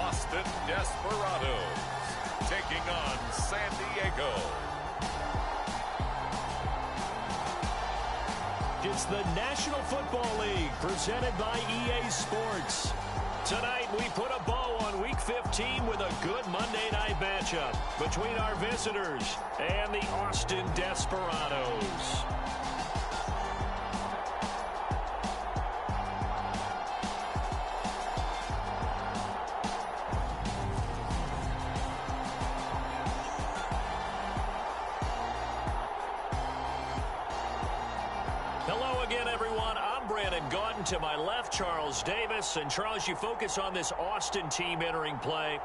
Austin Desperados taking on San Diego. It's the National Football League presented by EA Sports. Tonight we put a bow on Week 15 with a good Monday night matchup between our visitors and the Austin Desperados. Hello again, everyone. I'm Brandon Gaudin. To my left, Charles Davis. And Charles, you focus on this Austin team entering play.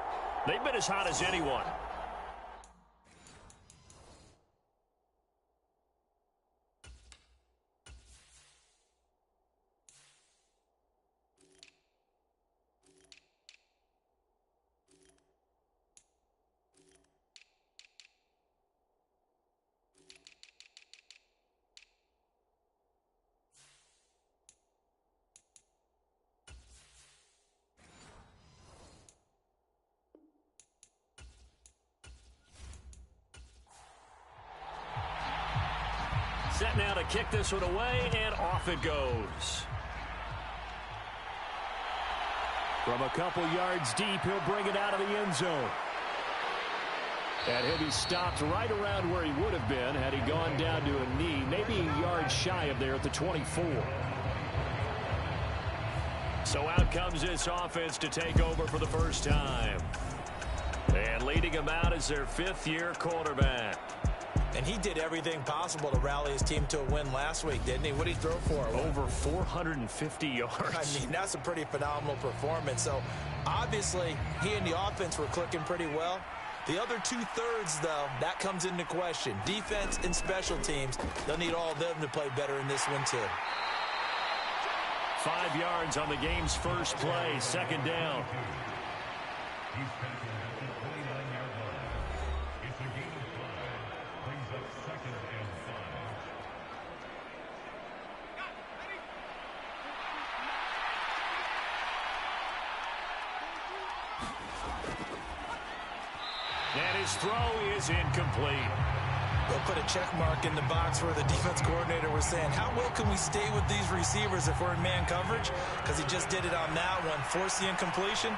They've been as hot as anyone. Set now to kick this one away, and off it goes. From a couple yards deep, he'll bring it out of the end zone. And he'll be stopped right around where he would have been had he gone down to a knee, maybe a yard shy of there at the 24. So out comes this offense to take over for the first time. And leading him out is their fifth-year quarterback. And he did everything possible to rally his team to a win last week, didn't he? What did he throw for? Over 450 yards. I mean, that's a pretty phenomenal performance. So, obviously, he and the offense were clicking pretty well. The other two-thirds, though, that comes into question. Defense and special teams, they'll need all of them to play better in this one, too. 5 yards on the game's first play, second down. And his throw is incomplete. They'll put a check mark in the box where the defense coordinator was saying, how well can we stay with these receivers if we're in man coverage? Because he just did it on that one, forced the incompletion.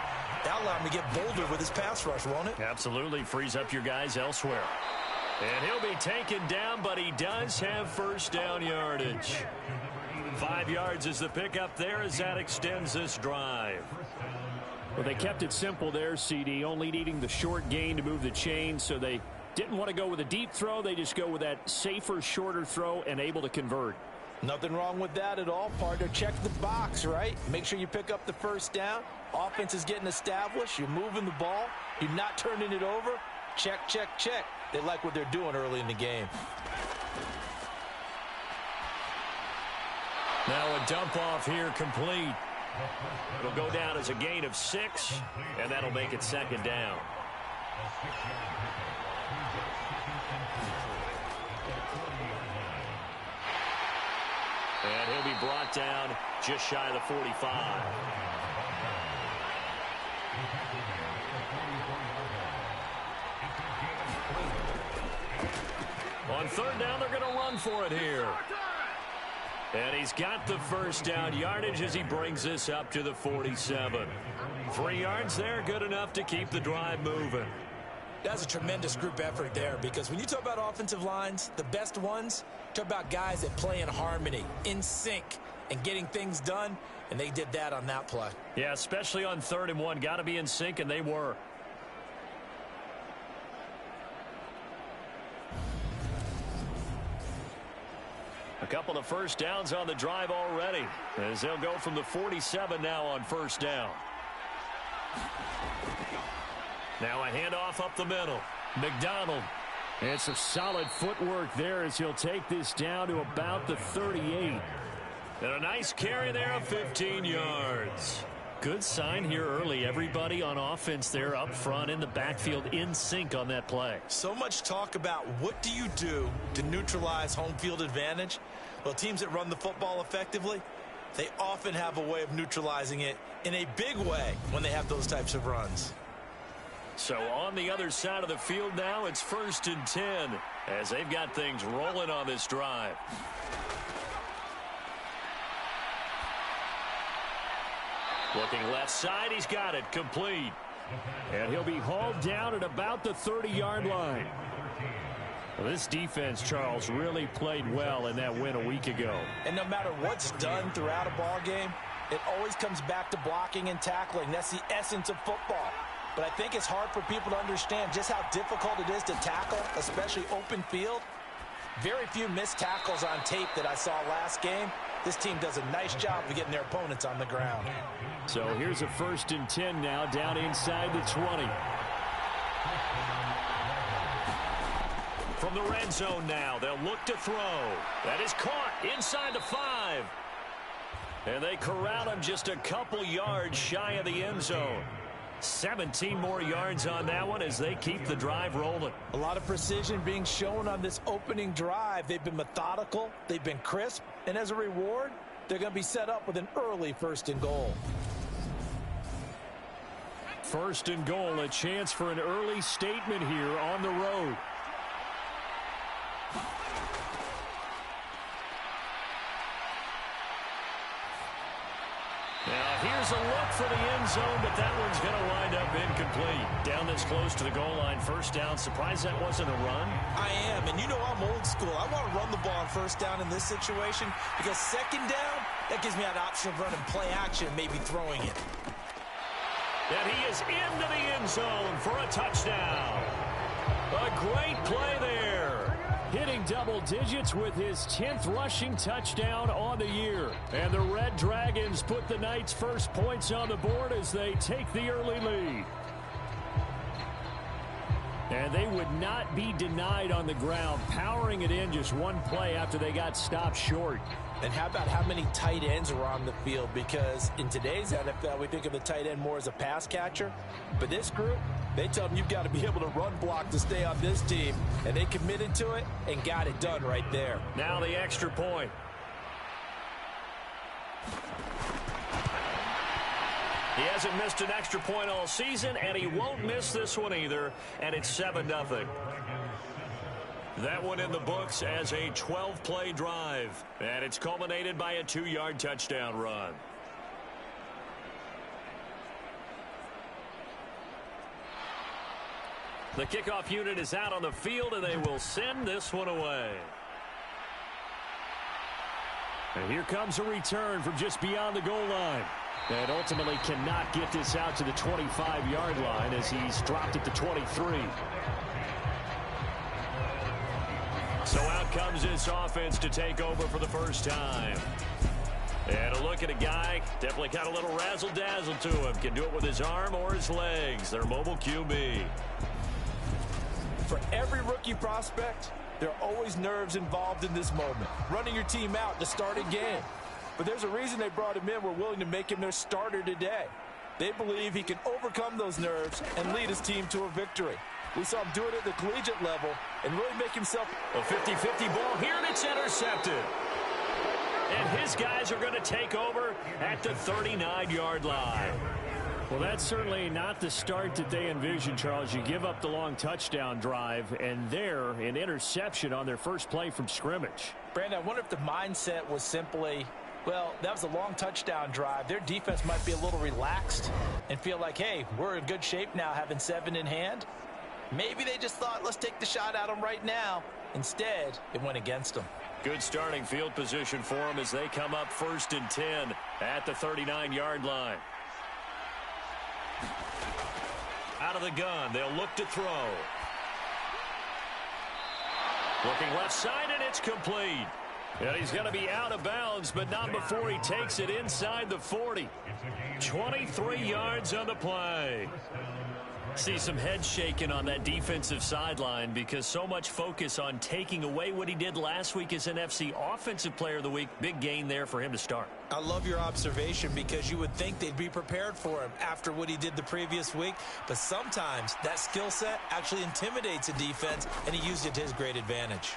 That'll allow him to get bolder with his pass rush, won't it? Absolutely, frees up your guys elsewhere. And he'll be taken down, but he does have first down yardage. 5 yards is the pickup there as that extends this drive. Well, they kept it simple there, CD, only needing the short gain to move the chain, so they didn't want to go with a deep throw. They just go with that safer, shorter throw and able to convert. Nothing wrong with that at all, partner. Check the box, right? Make sure you pick up the first down. Offense is getting established. You're moving the ball. You're not turning it over. Check, check, check. They like what they're doing early in the game. Now a dump off here complete. It'll go down as a gain of 6, and that'll make it second down. And he'll be brought down just shy of the 45. On third down, they're going to run for it here. And he's got the first down yardage as he brings this up to the 47. 3 yards there, good enough to keep the drive moving. That's a tremendous group effort there, because when you talk about offensive lines, the best ones, talk about guys that play in harmony, in sync, and getting things done, and they did that on that play. Yeah, especially on 3rd and 1. Got to be in sync, and they were. A couple of first downs on the drive already, as they'll go from the 47 now on first down. Now a handoff up the middle. McDonald. It's a solid footwork there as he'll take this down to about the 38. And a nice carry there of 15 yards. Good sign here early. Everybody on offense there up front in the backfield in sync on that play. So much talk about what do you do to neutralize home field advantage? Well, teams that run the football effectively, They often have a way of neutralizing it in a big way when they have those types of runs. So on the other side of the field now, it's 1st and 10 as they've got things rolling on this drive. Looking left side, he's got it complete. And he'll be hauled down at about the 30-yard line. Well, this defense, Charles, really played well in that win a week ago. And no matter what's done throughout a ball game, it always comes back to blocking and tackling. That's the essence of football. But I think it's hard for people to understand just how difficult it is to tackle, especially open field. Very few missed tackles on tape that I saw last game. This team does a nice job of getting their opponents on the ground. So here's a 1st and 10 now down inside the 20. From the red zone now, they'll look to throw. That is caught inside the 5. And they corral him just a couple yards shy of the end zone. 17 more yards on that one as they keep the drive rolling. A lot of precision being shown on this opening drive. They've been methodical. They've been crisp. And as a reward, they're going to be set up with an early 1st and goal. 1st and goal, a chance for an early statement here on the road. Now here's a look for the end zone, but that one's going to wind up incomplete. Down this close to the goal line, 1st down. Surprised that wasn't a run? I am, and you know I'm old school. I want to run the ball on 1st down in this situation because 2nd down, that gives me that option of running play action, maybe throwing it. And he is into the end zone for a touchdown. A great play there. Hitting double digits with his 10th rushing touchdown on the year. And the Red Dragons put the Knights' first points on the board as they take the early lead. And they would not be denied on the ground, powering it in just one play after they got stopped short. And how about how many tight ends are on the field? Because in today's NFL, we think of the tight end more as a pass catcher. But this group, they tell them you've got to be able to run block to stay on this team. And they committed to it and got it done right there. Now the extra point. He hasn't missed an extra point all season, and he won't miss this one either. And it's 7-0. That one in the books as a 12-play drive. And it's culminated by a 2-yard touchdown run. The kickoff unit is out on the field, and they will send this one away. And here comes a return from just beyond the goal line. And ultimately cannot get this out to the 25-yard line as he's dropped at the 23. So out comes this offense to take over for the first time. And a look at a guy, definitely got a little razzle-dazzle to him. Can do it with his arm or his legs. Their mobile QB. For every rookie prospect, there are always nerves involved in this moment. Running your team out to start a game. But there's a reason they brought him in. We're willing to make him their starter today. They believe he can overcome those nerves and lead his team to a victory. We saw him do it at the collegiate level and really make himself a 50-50 ball here, and it's intercepted. And his guys are going to take over at the 39-yard line. Well, that's certainly not the start that they envisioned, Charles. You give up the long touchdown drive, and there, an interception on their first play from scrimmage. Brandon, I wonder if the mindset was simply, well, that was a long touchdown drive. Their defense might be a little relaxed and feel like, hey, we're in good shape now having 7 in hand. Maybe they just thought, let's take the shot at them right now. Instead, it went against them. Good starting field position for them as they come up 1st and 10 at the 39-yard line. Out of the gun, they'll look to throw. Looking left side, and it's complete. And he's going to be out of bounds, but not before he takes it inside the 40. 23 yards on the play. See some head shaking on that defensive sideline because so much focus on taking away what he did last week as NFC Offensive Player of the Week. Big gain there for him to start. I love your observation because you would think they'd be prepared for him after what he did the previous week. But sometimes that skill set actually intimidates a defense, and he used it to his great advantage.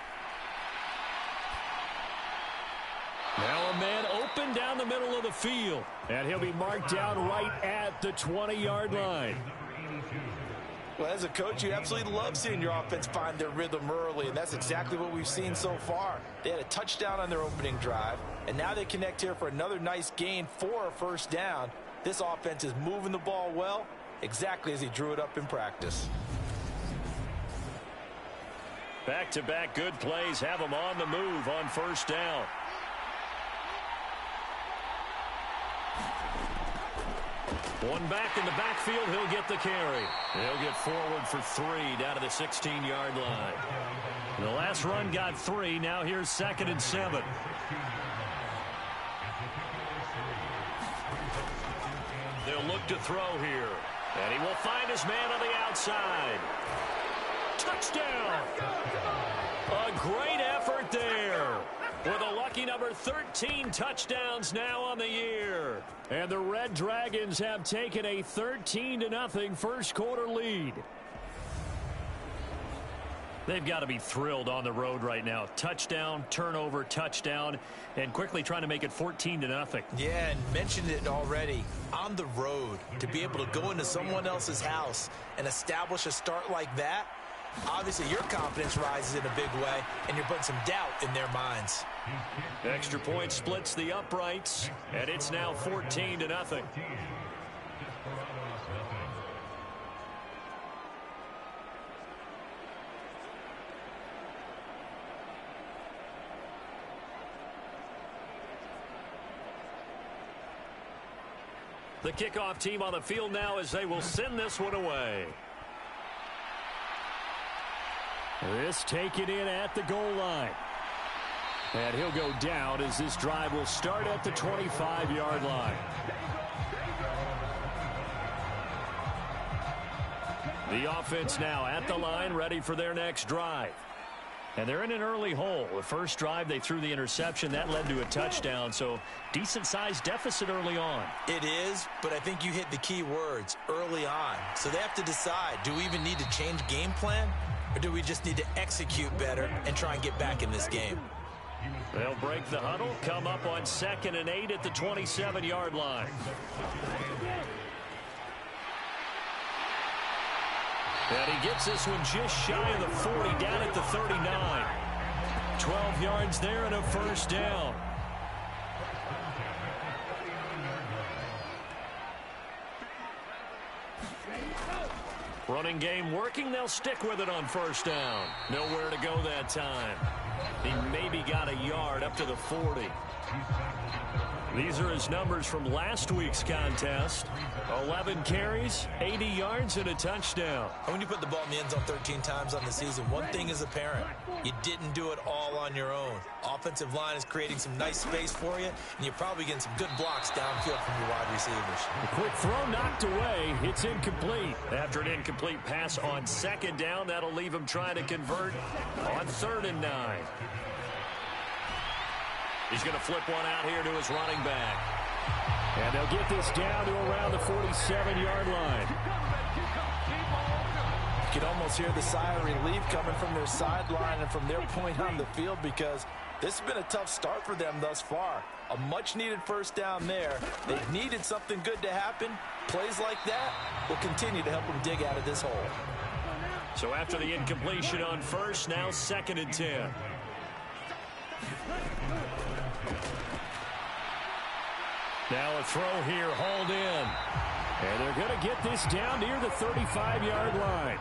Now a man open down the middle of the field. And he'll be marked down right at the 20-yard line. Well, as a coach, you absolutely love seeing your offense find their rhythm early, and that's exactly what we've seen so far. They had a touchdown on their opening drive, and now they connect here for another nice gain for a first down. This offense is moving the ball well, exactly as he drew it up in practice. Back-to-back good plays have them on the move on first down. One back in the backfield, he'll get the carry. He'll get forward for 3 down to the 16-yard line. The last run got 3. Now here's 2nd and 7. They'll look to throw here. And he will find his man on the outside. Touchdown! A great effort there. With a lucky number 13 touchdowns now on the year. And the Red Dragons have taken a 13-0 first quarter lead. They've got to be thrilled on the road right now. Touchdown, turnover, touchdown, and quickly trying to make it 14-0. Yeah, and mentioned it already. On the road, to be able to go into someone else's house and establish a start like that, obviously your confidence rises in a big way, and you're putting some doubt in their minds. Extra point splits the uprights, and it's now 14-0. The kickoff team on the field now as they will send this one away. This taken in at the goal line. And he'll go down as this drive will start at the 25-yard line. The offense now at the line, ready for their next drive. And they're in an early hole. The first drive, they threw the interception. That led to a touchdown, so decent-sized deficit early on. It is, but I think you hit the key words, early on. So they have to decide, do we even need to change game plan, or do we just need to execute better and try and get back in this game? They'll break the huddle, come up on 2nd and 8 at the 27-yard line. And he gets this one just shy of the 40, down at the 39. 12 yards there and a first down. Running game working. They'll stick with it on first down. Nowhere to go that time. He maybe got a yard up to the 40. These are his numbers from last week's contest. 11 carries, 80 yards, and a touchdown. And when you put the ball in the end zone 13 times on the season, one thing is apparent. You didn't do it all on your own. Offensive line is creating some nice space for you, and you're probably getting some good blocks downfield from your wide receivers. A quick throw knocked away. It's incomplete. After an incomplete pass on 2nd down, that'll leave him trying to convert on 3rd and 9. He's going to flip one out here to his running back. And they'll get this down to around the 47-yard line. You can almost hear the sigh of relief coming from their sideline and from their point on the field, because this has been a tough start for them thus far. A much-needed first down there. They've needed something good to happen. Plays like that will continue to help them dig out of this hole. So after the incompletion on first, now 2nd and 10. Now a throw here, hauled in. And they're going to get this down near the 35-yard line.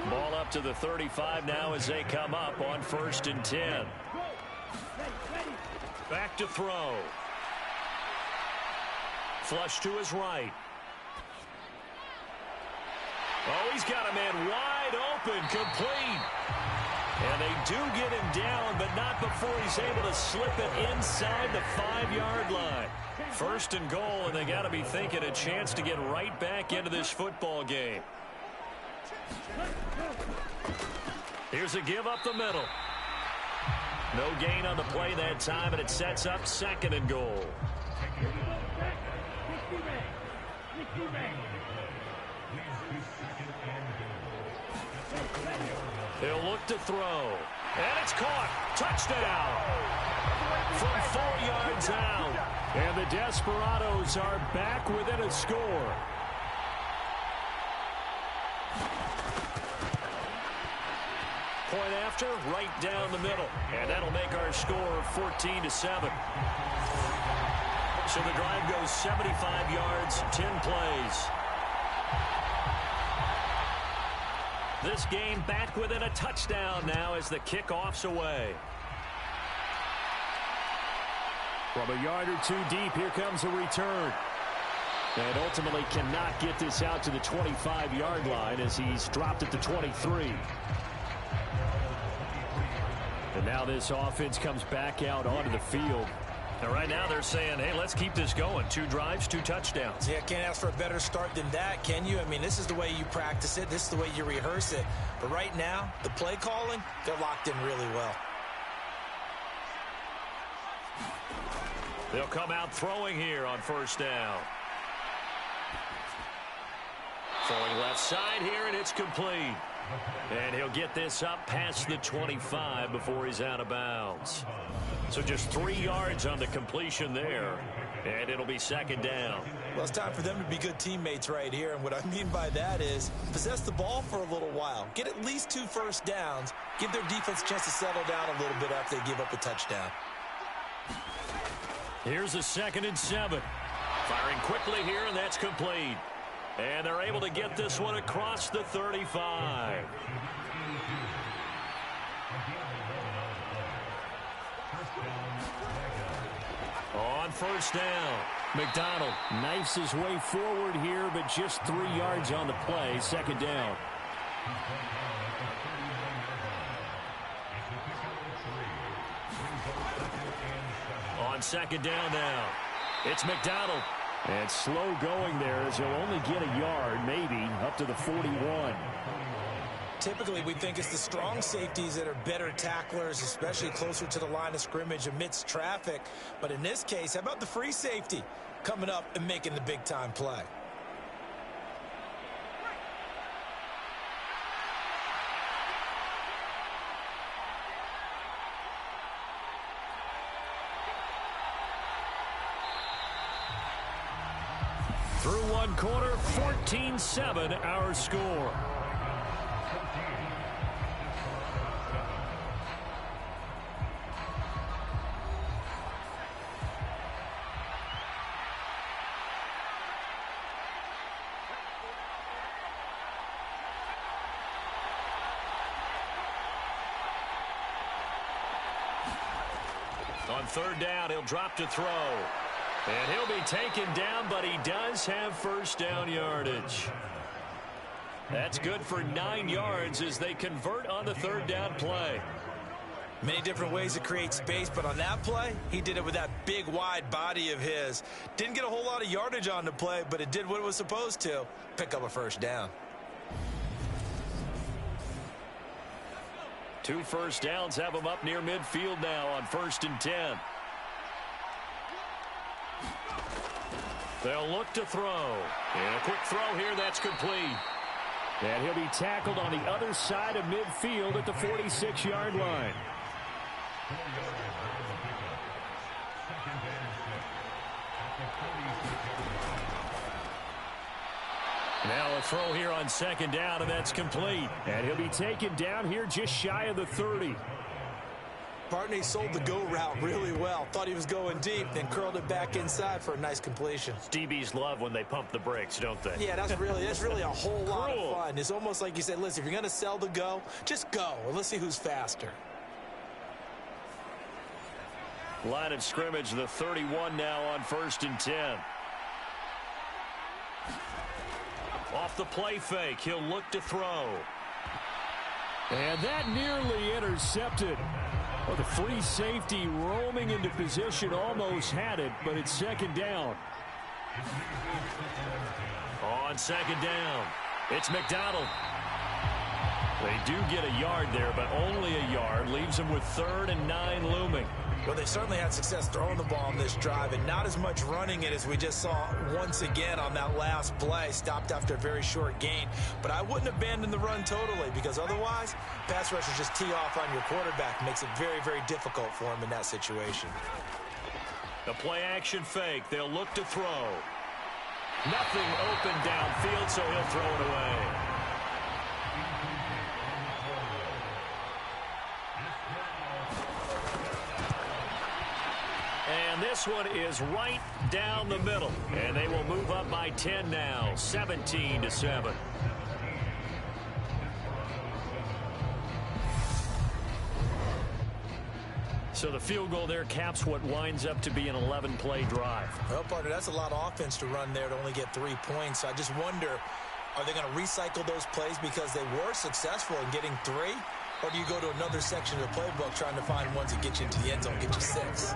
Ball up to the 35 now as they come up on 1st and 10. Back to throw. Flush to his right. Oh, he's got a man wide open, complete. And they do get him down, but not before he's able to slip it inside the 5-yard line. 1st and goal, and they got to be thinking a chance to get right back into this football game. Here's a give up the middle. No gain on the play that time, and it sets up 2nd and goal. He'll look to throw. And it's caught. Touchdown. From 4 yards out. And the Desperados are back within a score. Point after, right down the middle. And that'll make our score 14-7. So the drive goes 75 yards, 10 plays. This game back within a touchdown now as the kickoff's away. From a yard or two deep, here comes a return. And ultimately cannot get this out to the 25-yard line as he's dropped at the 23. And now this offense comes back out onto the field. And right now they're saying, hey, let's keep this going. 2 drives, 2 touchdowns. Yeah, can't ask for a better start than that, can you? I mean, this is the way you practice it. This is the way you rehearse it. But right now, the play calling, they're locked in really well. They'll come out throwing here on first down. Throwing left side here, and it's complete. And he'll get this up past the 25 before he's out of bounds. So just 3 yards on the completion there, and it'll be second down. Well, it's time for them to be good teammates right here, and what I mean by that is possess the ball for a little while. Get at least 2 first downs. Give their defense a chance to settle down a little bit after they give up a touchdown. Here's a 2nd and 7. Firing quickly here, and that's complete. And they're able to get this one across the 35. On first down, McDonald knifes his way forward here, but just 3 yards on the play. Second down. On second down now, it's McDonald. And slow going there as he'll only get a yard, maybe, up to the 41. Typically, we think it's the strong safeties that are better tacklers, especially closer to the line of scrimmage amidst traffic. But in this case, how about the free safety coming up and making the big-time play? Through one quarter, 14-7 our score. On third down, he'll drop to throw. And he'll be taken down, but he does have first down yardage. That's good for 9 yards as they convert on the third down play. Many different ways to create space, but on that play, he did it with that big, wide body of his. Didn't get a whole lot of yardage on the play, but it did what it was supposed to, pick up a first down. 2 first downs have him up near midfield now on 1st and 10. They'll look to throw. And a quick throw here, that's complete. And he'll be tackled on the other side of midfield at the 46-yard line. Now a throw here on second down, and that's complete. And he'll be taken down here just shy of the 30. Barney sold the go route really well. Thought he was going deep, then curled it back inside for a nice completion. DBs love when they pump the brakes, don't they? Yeah, that's really a whole lot of fun. It's almost like you said, listen, if you're going to sell the go, just go. And let's see who's faster. Line of scrimmage, the 31 now on 1st and 10. Off the play fake, he'll look to throw. And that nearly intercepted. Well, the free safety roaming into position almost had it, but it's second down. On second down, it's McDonald. They do get a yard there, but only a yard. Leaves them with 3rd and 9 looming. Well, they certainly had success throwing the ball on this drive, and not as much running it as we just saw once again on that last play. Stopped after a very short gain. But I wouldn't abandon the run totally, because otherwise, pass rushers just tee off on your quarterback. Makes it very, very difficult for him in that situation. The play action fake. They'll look to throw. Nothing open downfield, so he'll throw it away. And this one is right down the middle. And they will move up by 10 now, 17-7. So the field goal there caps what winds up to be an 11-play drive. Well, partner, that's a lot of offense to run there to only get 3 points. I just wonder, are they going to recycle those plays because they were successful in getting 3? Or do you go to another section of the playbook trying to find ones that get you into the end zone, get you 6?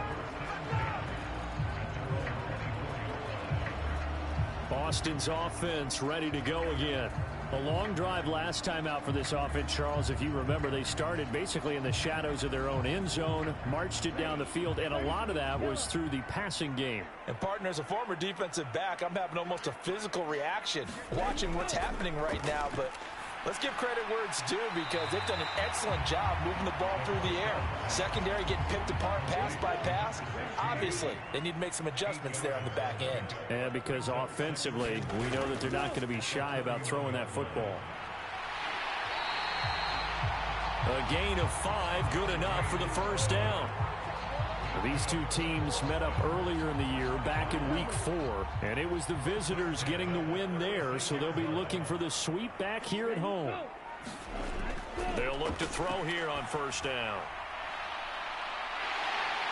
Boston's offense ready to go again. A long drive last time out for this offense, Charles. If you remember, they started basically in the shadows of their own end zone, marched it down the field, and a lot of that was through the passing game. And, partner, as a former defensive back, I'm having almost a physical reaction watching what's happening right now. But let's give credit where it's due because they've done an excellent job moving the ball through the air. Secondary getting picked apart pass by pass. Obviously, they need to make some adjustments there on the back end. And because offensively, we know that they're not going to be shy about throwing that football. A gain of 5, good enough for the first down. These two teams met up earlier in the year, back in week 4, and it was the visitors getting the win there, so they'll be looking for the sweep back here at home. They'll look to throw here on first down.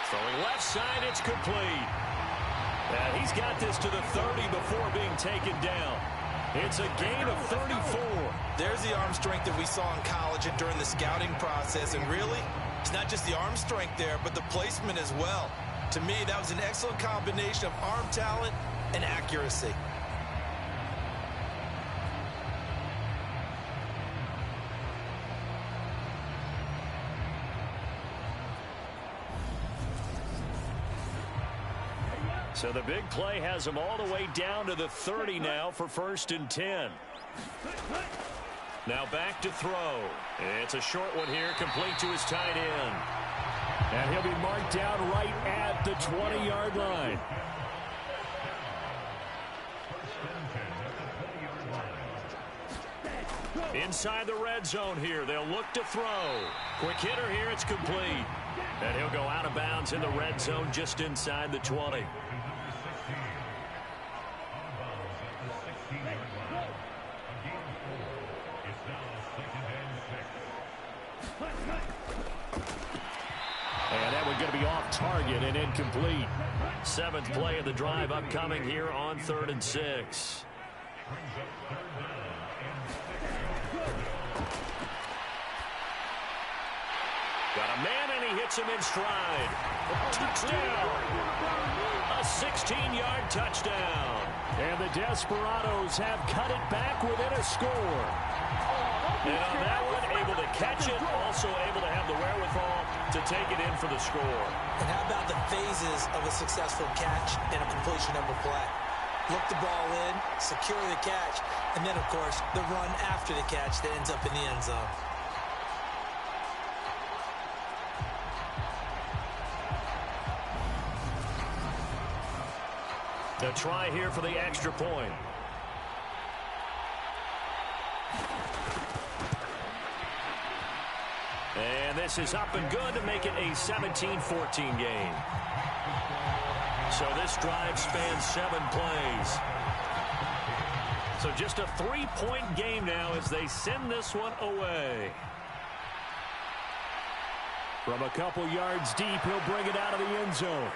Throwing left side, it's complete. And he's got this to the 30 before being taken down. It's a gain of 34. There's the arm strength that we saw in college and during the scouting process, and really, it's not just the arm strength there, but the placement as well. To me, that was an excellent combination of arm talent and accuracy. So the big play has him all the way down to the 30 now for 1st and 10. Now back to throw. It's a short one here, complete to his tight end. And he'll be marked down right at the 20-yard line. Inside the red zone here, they'll look to throw. Quick hitter here, it's complete. And he'll go out of bounds in the red zone just inside the 20. And that one's going to be off target and incomplete. 7th play of the drive upcoming here on 3rd and 6. Got a man, and he hits him in stride. Touchdown! A 16-yard touchdown. And the Desperados have cut it back within a score. And on that one, able to catch it, also able to have the wherewithal to take it in for the score. And how about the phases of a successful catch and a completion of a play? Look the ball in, secure the catch, and then, of course, the run after the catch that ends up in the end zone. The try here for the extra point. And this is up and good to make it a 17-14 game. So this drive spans 7 plays. So just a 3-point game now as they send this one away. From a couple yards deep, he'll bring it out of the end zone.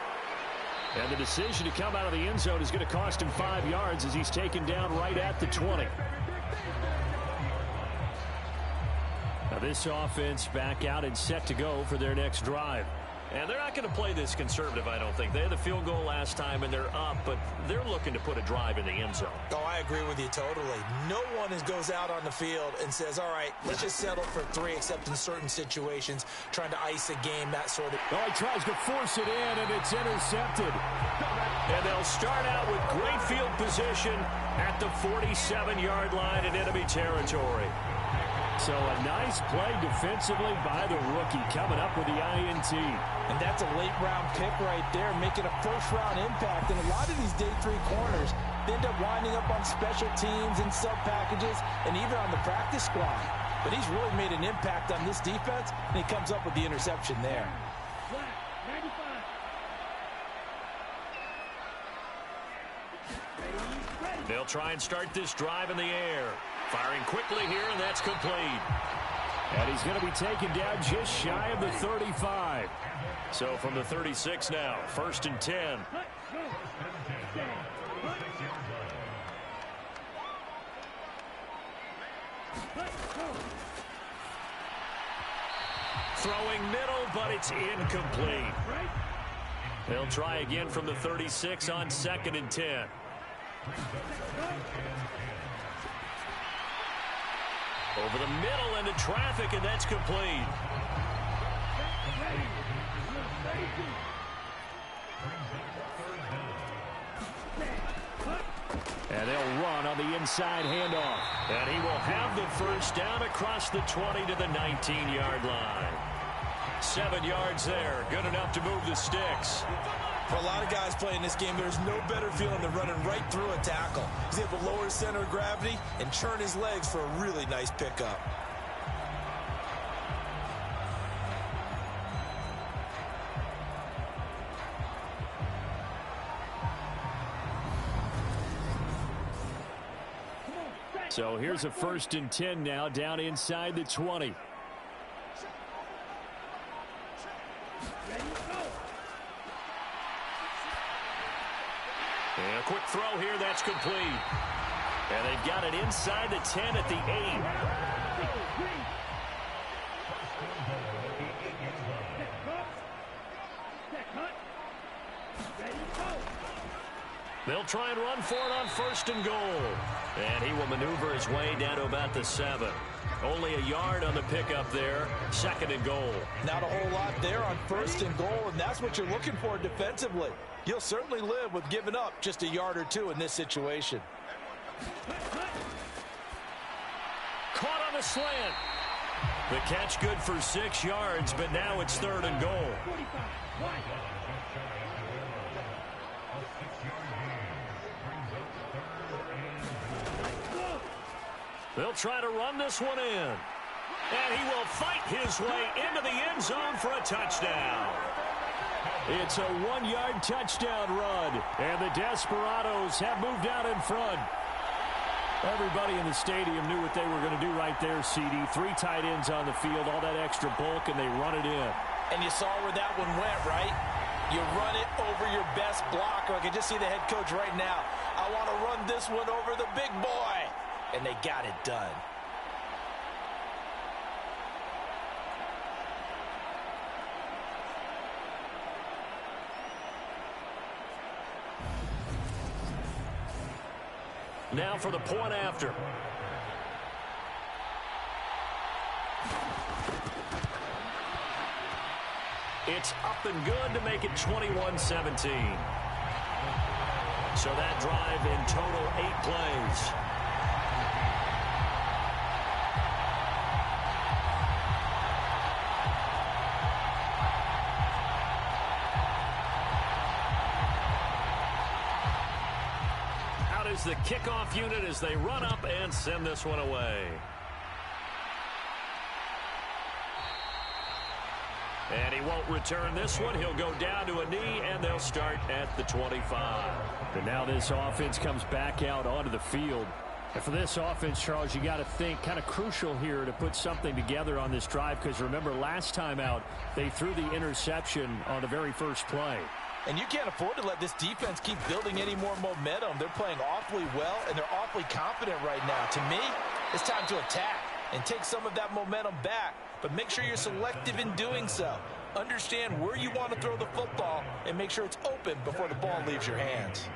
And the decision to come out of the end zone is going to cost him 5 yards as he's taken down right at the 20. Now this offense back out and set to go for their next drive. And they're not going to play this conservative, I don't think. They had the field goal last time, and they're up, but they're looking to put a drive in the end zone. Oh, I agree with you totally. No one goes out on the field and says, all right, let's just settle for 3, except in certain situations, trying to ice a game, that sort of. Oh, he tries to force it in, and it's intercepted. And they'll start out with great field position at the 47-yard line in enemy territory. So a nice play defensively by the rookie, coming up with the INT. And that's a late-round pick right there, making a first-round impact. And a lot of these day 3 corners, they end up winding up on special teams and sub-packages and even on the practice squad. But he's really made an impact on this defense, and he comes up with the interception there. They'll try and start this drive in the air. Firing quickly here, and that's complete. And he's going to be taken down just shy of the 35. So from the 36 now, 1st and 10. Throwing middle, but it's incomplete. They'll try again from the 36 on 2nd and 10. Over the middle into traffic, and that's complete. And they'll run on the inside handoff. And he will have the first down across the 20 to the 19-yard line. 7 yards there. Good enough to move the sticks. For a lot of guys playing this game, there's no better feeling than running right through a tackle. He's able to lower his center of gravity and churn his legs for a really nice pickup. So here's a 1st and 10 now, down inside the 20. And a quick throw here, that's complete. And they've got it inside the 10 at the 8. They'll try and run for it on 1st and goal. And he will maneuver his way down to about the 7. Only a yard on the pickup there. 2nd and goal. Not a whole lot there on 1st and goal, and that's what you're looking for defensively. You'll certainly live with giving up just a yard or 2 in this situation. Caught on the slant. The catch good for 6 yards, but now it's 3rd and goal. They'll try to run this one in. And he will fight his way into the end zone for a touchdown. It's a 1-yard touchdown run. And the Desperados have moved out in front. Everybody in the stadium knew what they were going to do right there, CD. 3 tight ends on the field, all that extra bulk, and they run it in. And you saw where that one went, right? You run it over your best blocker. I can just see the head coach right now. I want to run this one over the big boy. And they got it done. Now for the point after. It's up and good to make it 21-17. So that drive in total 8 plays. Is the kickoff unit as they run up and send this one away. And he won't return this one. He'll go down to a knee, and they'll start at the 25. And now this offense comes back out onto the field. And for this offense, Charles, you got to think kind of crucial here to put something together on this drive, because remember last time out they threw the interception on the very first play. And you can't afford to let this defense keep building any more momentum. They're playing awfully well, and they're awfully confident right now. To me, it's time to attack and take some of that momentum back. But make sure you're selective in doing so. Understand where you want to throw the football and make sure it's open before the ball leaves your hands.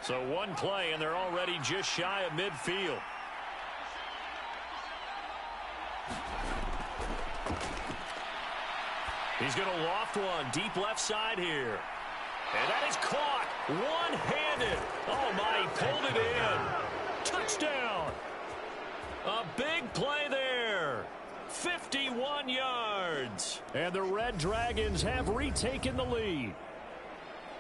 So one play, and they're already just shy of midfield. He's going to loft one deep left side here. And that is caught one-handed. Oh, my, he pulled it in. Touchdown. A big play there. 51 yards. And the Red Dragons have retaken the lead.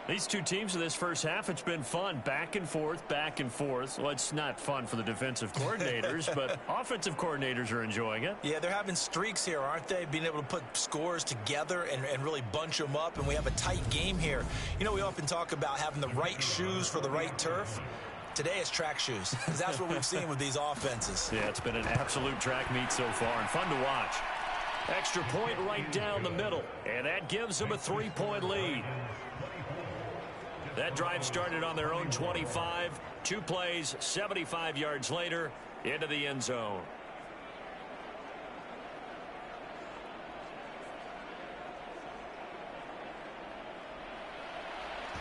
These two teams in this first half, it's been fun. Back and forth, back and forth. Well, it's not fun for the defensive coordinators, but offensive coordinators are enjoying it. Yeah, they're having streaks here, aren't they? Being able to put scores together and really bunch them up, and we have a tight game here. You know, we often talk about having the right shoes for the right turf. Today it's track shoes, because that's what we've seen with these offenses. Yeah, it's been an absolute track meet so far, and fun to watch. Extra point right down the middle, and that gives them a 3-point lead. That drive started on their own 25. 2 plays, 75 yards later, into the end zone.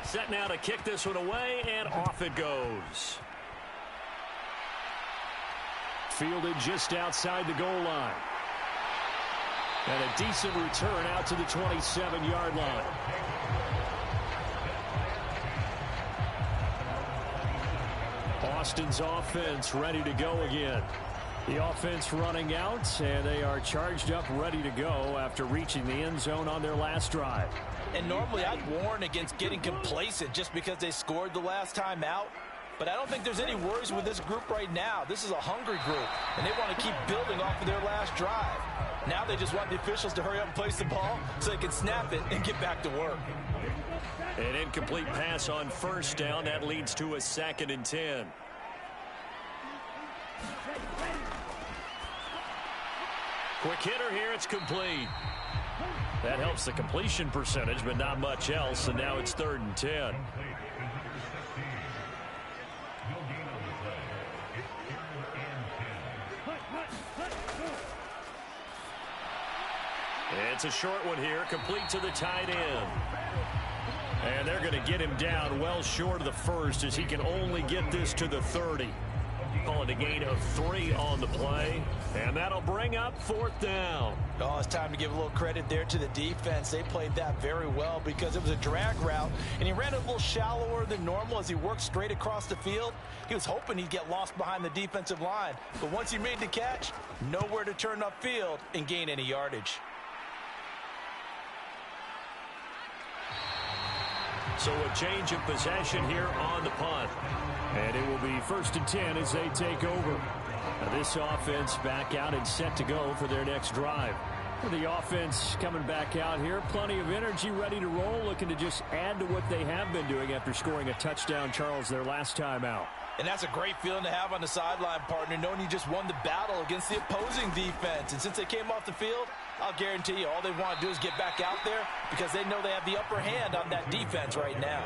Set now to kick this one away, and off it goes. Fielded just outside the goal line. And a decent return out to the 27-yard line. Austin's offense ready to go again. The offense running out, and they are charged up, ready to go after reaching the end zone on their last drive. And normally I'd warn against getting complacent just because they scored the last time out. But I don't think there's any worries with this group right now. This is a hungry group, and they want to keep building off of their last drive. Now they just want the officials to hurry up and place the ball so they can snap it and get back to work. An incomplete pass on first down. That leads to a 2nd and 10. Quick hitter here. It's complete. That helps the completion percentage, but not much else. And now it's 3rd and 10. It's a short one here, complete to the tight end. And they're going to get him down well short of the first as he can only get this to the 30. Calling a gain of 3 on the play. And that'll bring up 4th down. Oh, it's time to give a little credit there to the defense. They played that very well because it was a drag route, and he ran it a little shallower than normal as he worked straight across the field. He was hoping he'd get lost behind the defensive line. But once he made the catch, nowhere to turn upfield and gain any yardage. So a change of possession here on the punt. And it will be 1st and 10 as they take over. Now this offense back out and set to go for their next drive. The offense coming back out here. Plenty of energy, ready to roll, looking to just add to what they have been doing after scoring a touchdown, Charles, their last time out. And that's a great feeling to have on the sideline, partner, knowing you just won the battle against the opposing defense. And since they came off the field, I'll guarantee you all they want to do is get back out there because they know they have the upper hand on that defense right now.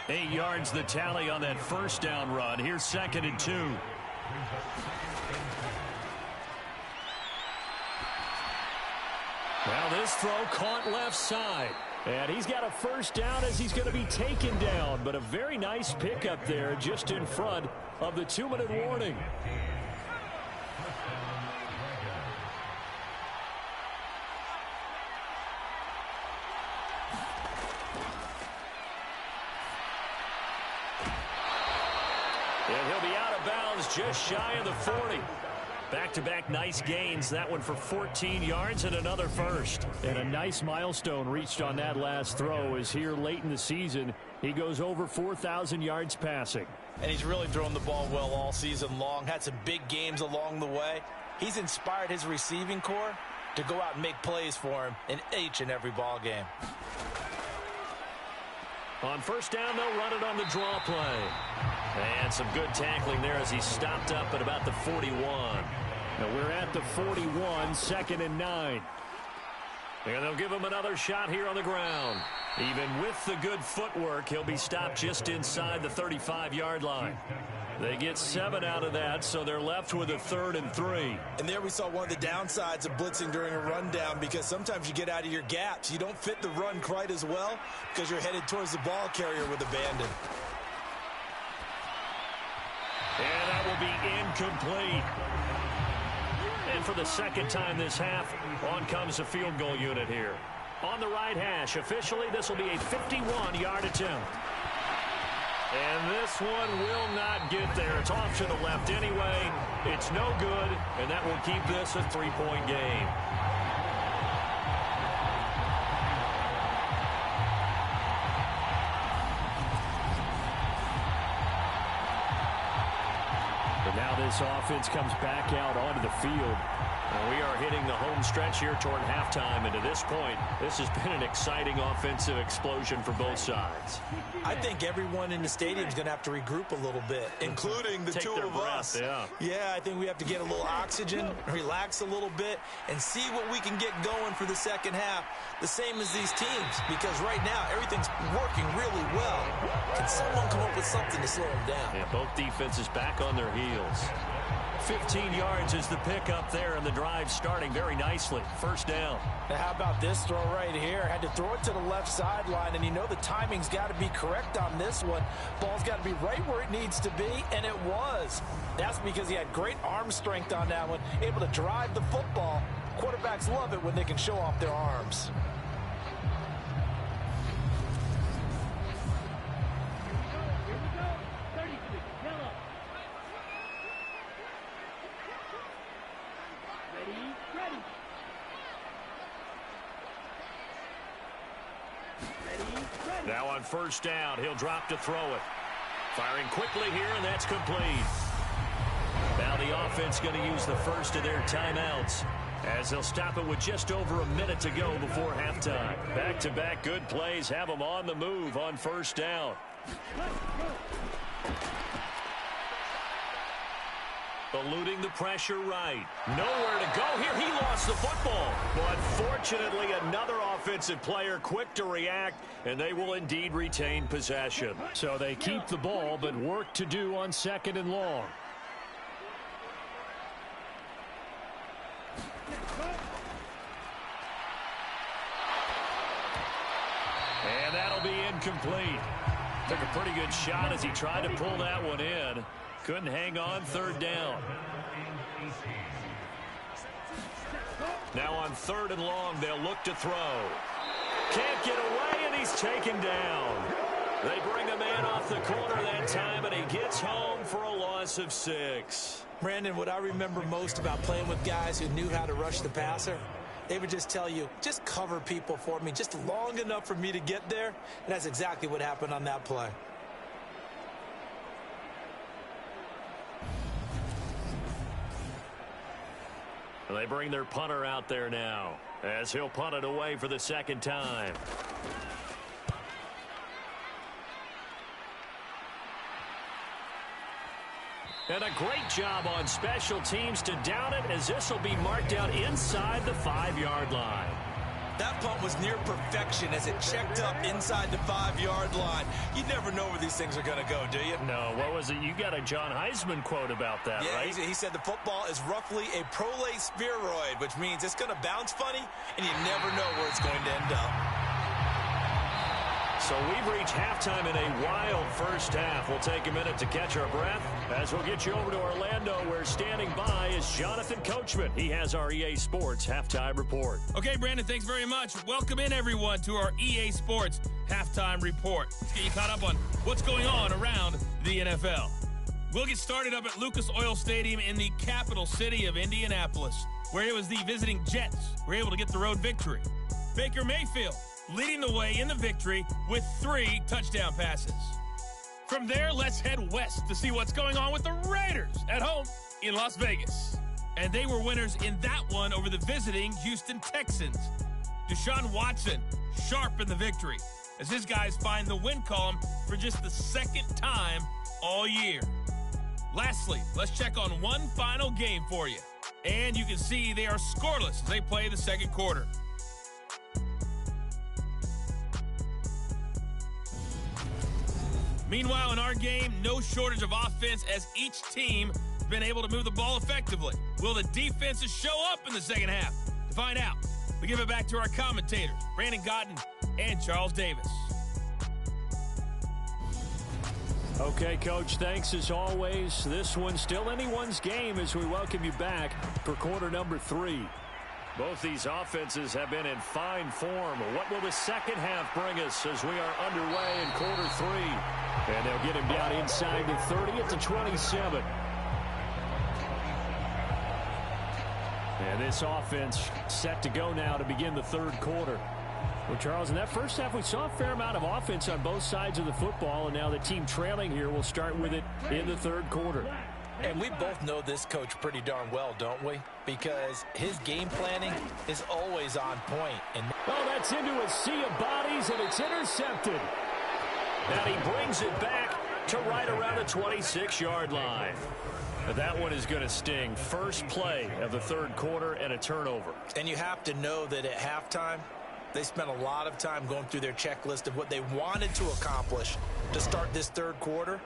8 yards the tally on that first down run. Here's 2nd and 2. Now this throw caught left side. And he's got a first down as he's going to be taken down. But a very nice pickup there just in front of the 2-minute warning. And he'll be out of bounds just shy of the 40. Back-to-back nice gains. That one for 14 yards and another first. And a nice milestone reached on that last throw is here late in the season. He goes over 4,000 yards passing. And he's really thrown the ball well all season long. Had some big games along the way. He's inspired his receiving corps to go out and make plays for him in each and every ball game. On first down, they'll run it on the draw play. And some good tackling there as he stopped up at about the 41. Now we're at the 41, 2nd and 9. And they'll give him another shot here on the ground. Even with the good footwork, he'll be stopped just inside the 35-yard line. They get 7 out of that, so they're left with a 3rd and 3. And there we saw one of the downsides of blitzing during a rundown because sometimes you get out of your gaps. You don't fit the run quite as well because you're headed towards the ball carrier with abandon. And that will be incomplete. And for the second time this half, on comes the field goal unit here. on the right hash. Officially, this will be a 51-yard attempt. And this one will not get there. It's off to the left anyway. It's no good, and that will keep this a 3-point game. But now this offense comes back out onto the field. And we are hitting the home stretch here toward halftime. And to this point, this has been an exciting offensive explosion for both sides. I think everyone in the stadium is going to have to regroup a little bit, including the two of us. Yeah, I think we have to get a little oxygen, relax a little bit, and see what we can get going for the second half. The same as these teams, because right now everything's working really well. Can someone come up with something to slow them down? Yeah, both defenses back on their heels. 15 yards is the pickup there, and the drive starting very nicely. First down. Now how about this throw right here? Had to throw it to the left sideline, and you know the timing's got to be correct on this one. Ball's got to be right where it needs to be, and it was. That's because he had great arm strength on that one, able to drive the football. Quarterbacks love it when they can show off their arms. Now on first down, he'll drop to throw it. Firing quickly here, and that's complete. Now the offense going to use the first of their timeouts, as they'll stop it with just over a minute to go before halftime. Back-to-back good plays have them on the move on first down. Eluding the pressure right. Nowhere to go here. He lost the football. But fortunately, another offensive player quick to react, and they will indeed retain possession. So they keep the ball, but work to do on second and long. And that'll be incomplete. Took a pretty good shot as he tried to pull that one in. Couldn't hang on. Third down. Now on third and long, they'll look to throw. Can't get away, and he's taken down. They bring a man off the corner that time, and he gets home for a loss of 6. Brandon, what I remember most about playing with guys who knew how to rush the passer, they would just tell you, just cover people for me, just long enough for me to get there. And that's exactly what happened on that play. They bring their punter out there now, as he'll punt it away for the second time. And a great job on special teams to down it, as this will be marked out inside the 5-yard line. That punt was near perfection as it checked up inside the 5-yard line. You never know where these things are going to go, do you? No, what was it? You got a John Heisman quote about that, right? He said the football is roughly a prolate spheroid, which means it's going to bounce funny, and you never know where it's going to end up. So we've reached halftime in a wild first half. We'll take a minute to catch our breath as we'll get you over to Orlando, where standing by is Jonathan Coachman. He has our EA Sports Halftime Report. Okay, Brandon, thanks very much. Welcome in, everyone, to our EA Sports Halftime Report. Let's get you caught up on what's going on around the NFL. We'll get started up at Lucas Oil Stadium in the capital city of Indianapolis, where it was the visiting Jets were able to get the road victory. Baker Mayfield leading the way in the victory with 3 touchdown passes. From there, let's head west to see what's going on with the Raiders at home in Las Vegas. And they were winners in that one over the visiting Houston Texans. Deshaun Watson sharp in the victory as his guys find the win column for just the second time all year. Lastly, let's check on one final game for you. And you can see they are scoreless as they play the second quarter. Meanwhile, in our game, no shortage of offense as each team has been able to move the ball effectively. Will the defenses show up in the second half? To find out, we give it back to our commentators, Brandon Godden and Charles Davis. Okay, Coach, thanks as always. This one's still anyone's game as we welcome you back for quarter number 3. Both these offenses have been in fine form. What will the second half bring us as we are underway in quarter 3? And they'll get him down inside the 30 at the 27. And this offense set to go now to begin the third quarter. Well, Charles, in that first half, we saw a fair amount of offense on both sides of the football, and now the team trailing here will start with it in the third quarter. And we both know this coach pretty darn well, don't we? Because his game planning is always on point. And oh, that's into a sea of bodies, and it's intercepted. And he brings it back to right around the 26-yard line. That one is going to sting. First play of the third quarter and a turnover. And you have to know that at halftime, they spent a lot of time going through their checklist of what they wanted to accomplish to start this third quarter.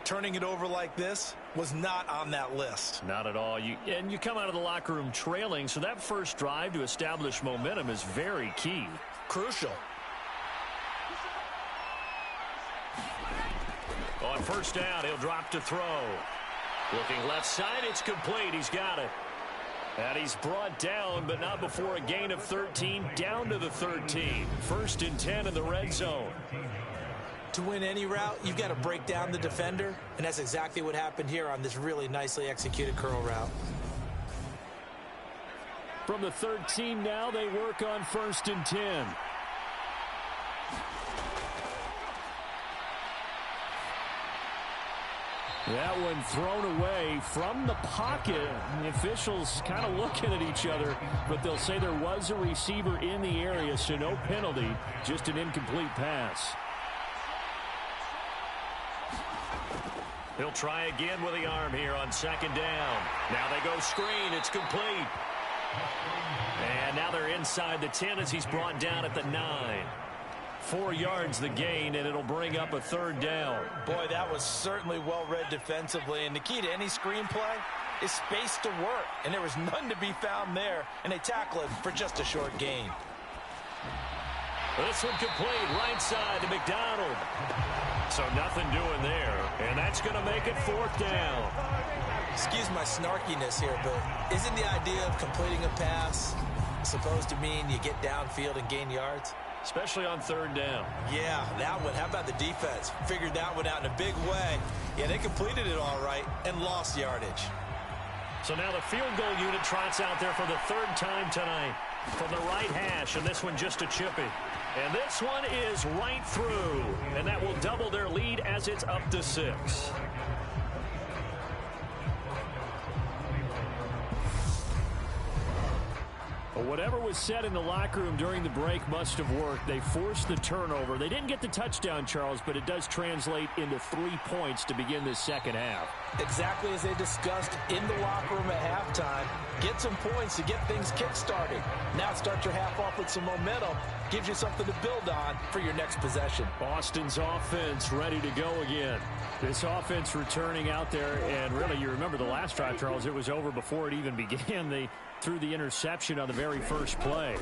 Turning it over like this was not on that list. Not at all. You come out of the locker room trailing, so that first drive to establish momentum is very key. Crucial. On first down, he'll drop to throw. Looking left side, it's complete. He's got it. And he's brought down, but not before a gain of 13, down to the 13. First and 10 in the red zone. To win any route, you've got to break down the defender, and that's exactly what happened here on this really nicely executed curl route. From the 13 now, they work on first and 10. That one thrown away from the pocket. The officials kind of looking at each other, but they'll say there was a receiver in the area, so no penalty, just an incomplete pass. He'll try again with the arm here on second down. Now they go screen. It's complete. And now they're inside the 10 as he's brought down at the 9. 4 yards the gain, and it'll bring up a third down. Boy, that was certainly well-read defensively, and the key to any screenplay is space to work, and there was none to be found there, and they tackle it for just a short gain. This one complete, right side to McDonald. So nothing doing there, and that's going to make it fourth down. Excuse my snarkiness here, but isn't the idea of completing a pass supposed to mean you get downfield and gain yards? Especially on third down. Yeah, that one. How about the defense? Figured that one out in a big way. Yeah, they completed it all right and lost yardage. So now the field goal unit trots out there for the third time tonight from the right hash, and this one just a chippy. And this one is right through, and that will double their lead as it's up to 6. Well, whatever was said in the locker room during the break must have worked. They forced the turnover. They didn't get the touchdown, Charles, but it does translate into 3 points to begin this second half. Exactly as they discussed in the locker room at halftime. Get some points to get things kick-started. Now start your half off with some momentum. Gives you something to build on for your next possession. Boston's offense ready to go again. This offense returning out there, and really, you remember the last drive, Charles, it was over before it even began. They threw the interception on the very first play.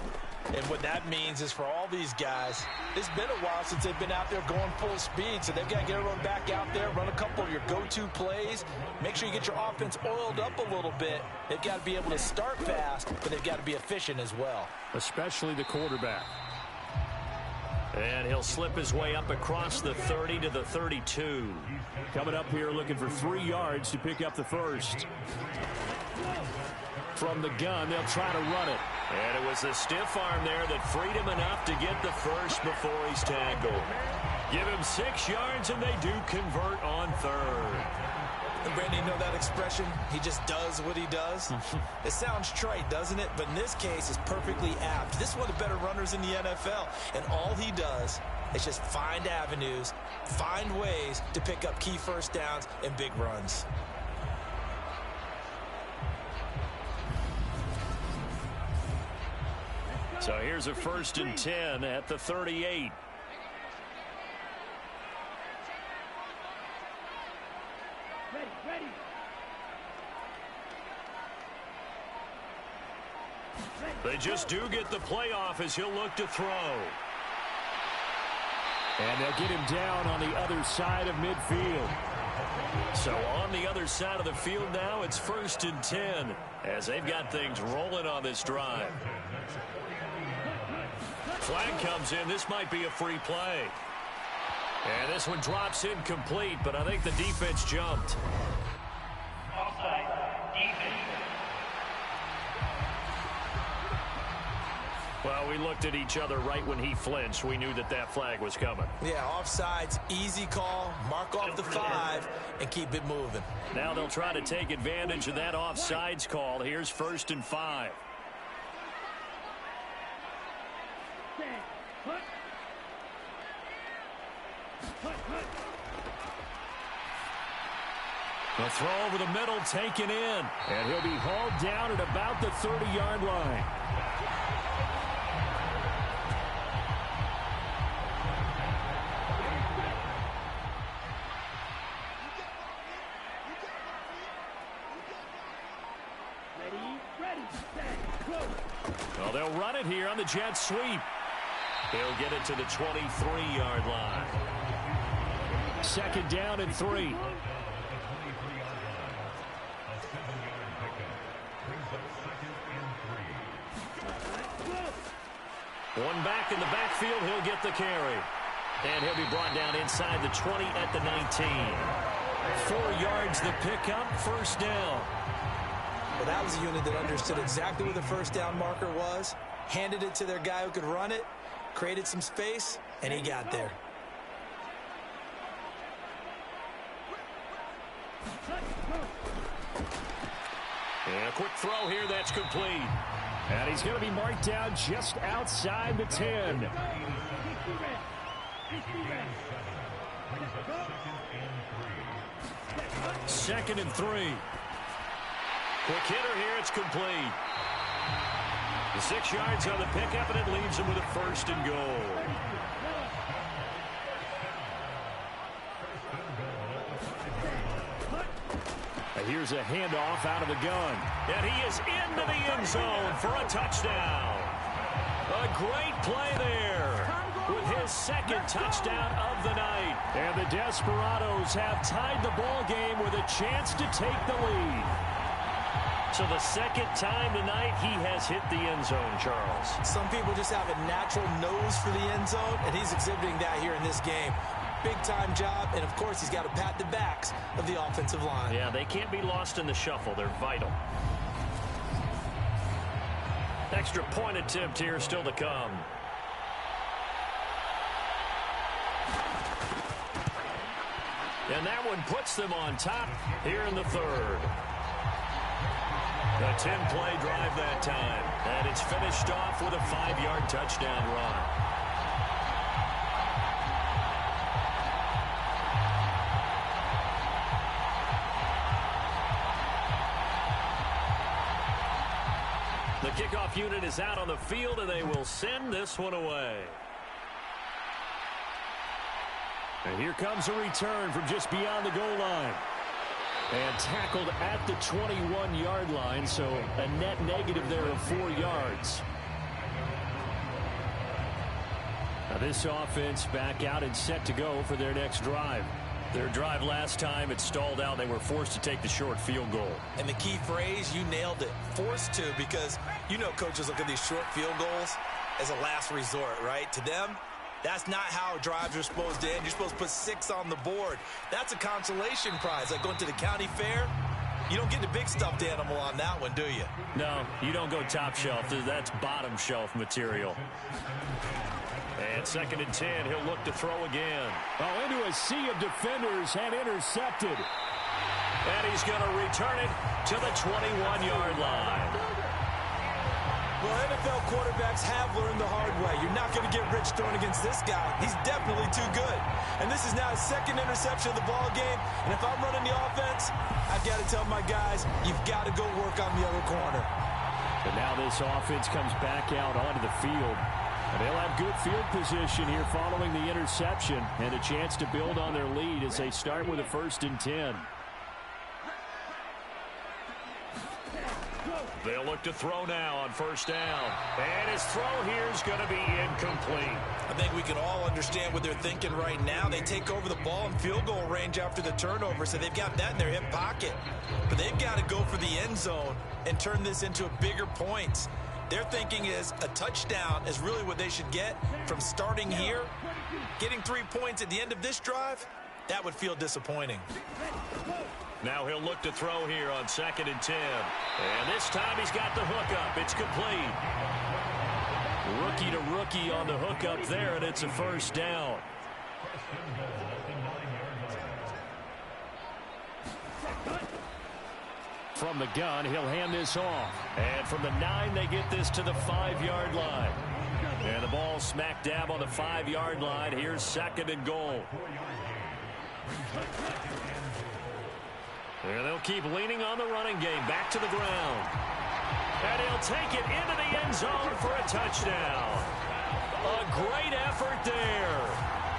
And what that means is for all these guys, it's been a while since they've been out there going full speed, so they've got to get everyone back out there, run a couple of your go-to plays, make sure you get your offense oiled up a little bit. They've got to be able to start fast, but they've got to be efficient as well. Especially the quarterback. And he'll slip his way up across the 30 to the 32. Coming up here looking for 3 yards to pick up the first. From the gun, they'll try to run it. And it was the stiff arm there that freed him enough to get the first before he's tackled. Give him 6 yards, and they do convert on third. And Brandon, you know that expression? He just does what he does? It sounds trite, doesn't it? But in this case, it's perfectly apt. This is one of the better runners in the NFL. And all he does is just find avenues, find ways to pick up key first downs and big runs. So here's a first and 10 at the 38. They just do get the playoff as he'll look to throw. And they'll get him down on the other side of midfield. So on the other side of the field now, it's 1st and 10 as they've got things rolling on this drive. Flag comes in. This might be a free play. And this one drops incomplete, but I think the defense jumped. Offside, defense. Well, we looked at each other right when he flinched. We knew that that flag was coming. Yeah, offsides, easy call, mark off the 5, and keep it moving. Now they'll try to take advantage of that offsides call. Here's 1st and 5. The throw over the middle taken in. And he'll be hauled down at about the 30-yard line. Well, they'll run it here on the jet sweep. He'll get it to the 23-yard line. 2nd down and 3. One back in the backfield, he'll get the carry. And he'll be brought down inside the 20 at the 19. 4 yards the pickup, 1st down. Well, that was a unit that understood exactly where the 1st down marker was, handed it to their guy who could run it, created some space, and he got there. And a quick throw here, that's complete. And he's going to be marked down just outside the 10. 2nd and 3. Quick hitter here, it's complete. The 6 yards on the pickup, and it leaves him with a 1st and goal. And here's a handoff out of the gun. And he is into the end zone for a touchdown. A great play there with his 2nd touchdown of the night. And the Desperados have tied the ball game with a chance to take the lead. So the 2nd time tonight he has hit the end zone, Charles. Some people just have a natural nose for the end zone, and he's exhibiting that here in this game. Big-time job, and of course he's got to pat the backs of the offensive line. Yeah, they can't be lost in the shuffle. They're vital. Extra point attempt here still to come. And that one puts them on top here in the 3rd. A 10-play drive that time. And it's finished off with a 5-yard touchdown run. The kickoff unit is out on the field, and they will send this one away. And here comes a return from just beyond the goal line. And tackled at the 21-yard line, so a net negative there of 4 yards. Now this offense back out and set to go for their next drive. Their drive last time, it stalled out. They were forced to take the short field goal. And the key phrase, you nailed it. Forced to, because you know coaches look at these short field goals as a last resort, right? To them, that's not how drives are supposed to end. You're supposed to put 6 on the board. That's a consolation prize, like going to the county fair. You don't get the big stuffed animal on that one, do you? No, you don't go top shelf. That's bottom shelf material. And 2nd and 10, he'll look to throw again. Oh, into a sea of defenders and intercepted. And he's going to return it to the 21-yard line. Well, NFL quarterbacks have learned the hard way. You're not going to get rich throwing against this guy. He's definitely too good. And this is now his 2nd interception of the ball game. And if I'm running the offense, I've got to tell my guys, you've got to go work on the other corner. But now this offense comes back out onto the field. And they'll have good field position here following the interception and a chance to build on their lead as they start with a 1st and 10. They'll look to throw now on first down. And his throw here is going to be incomplete. I think we can all understand what they're thinking right now. They take over the ball in field goal range after the turnover, so they've got that in their hip pocket. But they've got to go for the end zone and turn this into a bigger points. Their thinking is a touchdown is really what they should get from starting here. Getting 3 points at the end of this drive, that would feel disappointing. Now he'll look to throw here on 2nd and 10. And this time he's got the hookup. It's complete. Rookie to rookie on the hookup there, and it's a first down. From the gun, he'll hand this off. And from the 9, they get this to the 5-yard line. And the ball smack dab on the 5-yard line. Here's 2nd and goal. And they'll keep leaning on the running game. Back to the ground. And he'll take it into the end zone for a touchdown. A great effort there.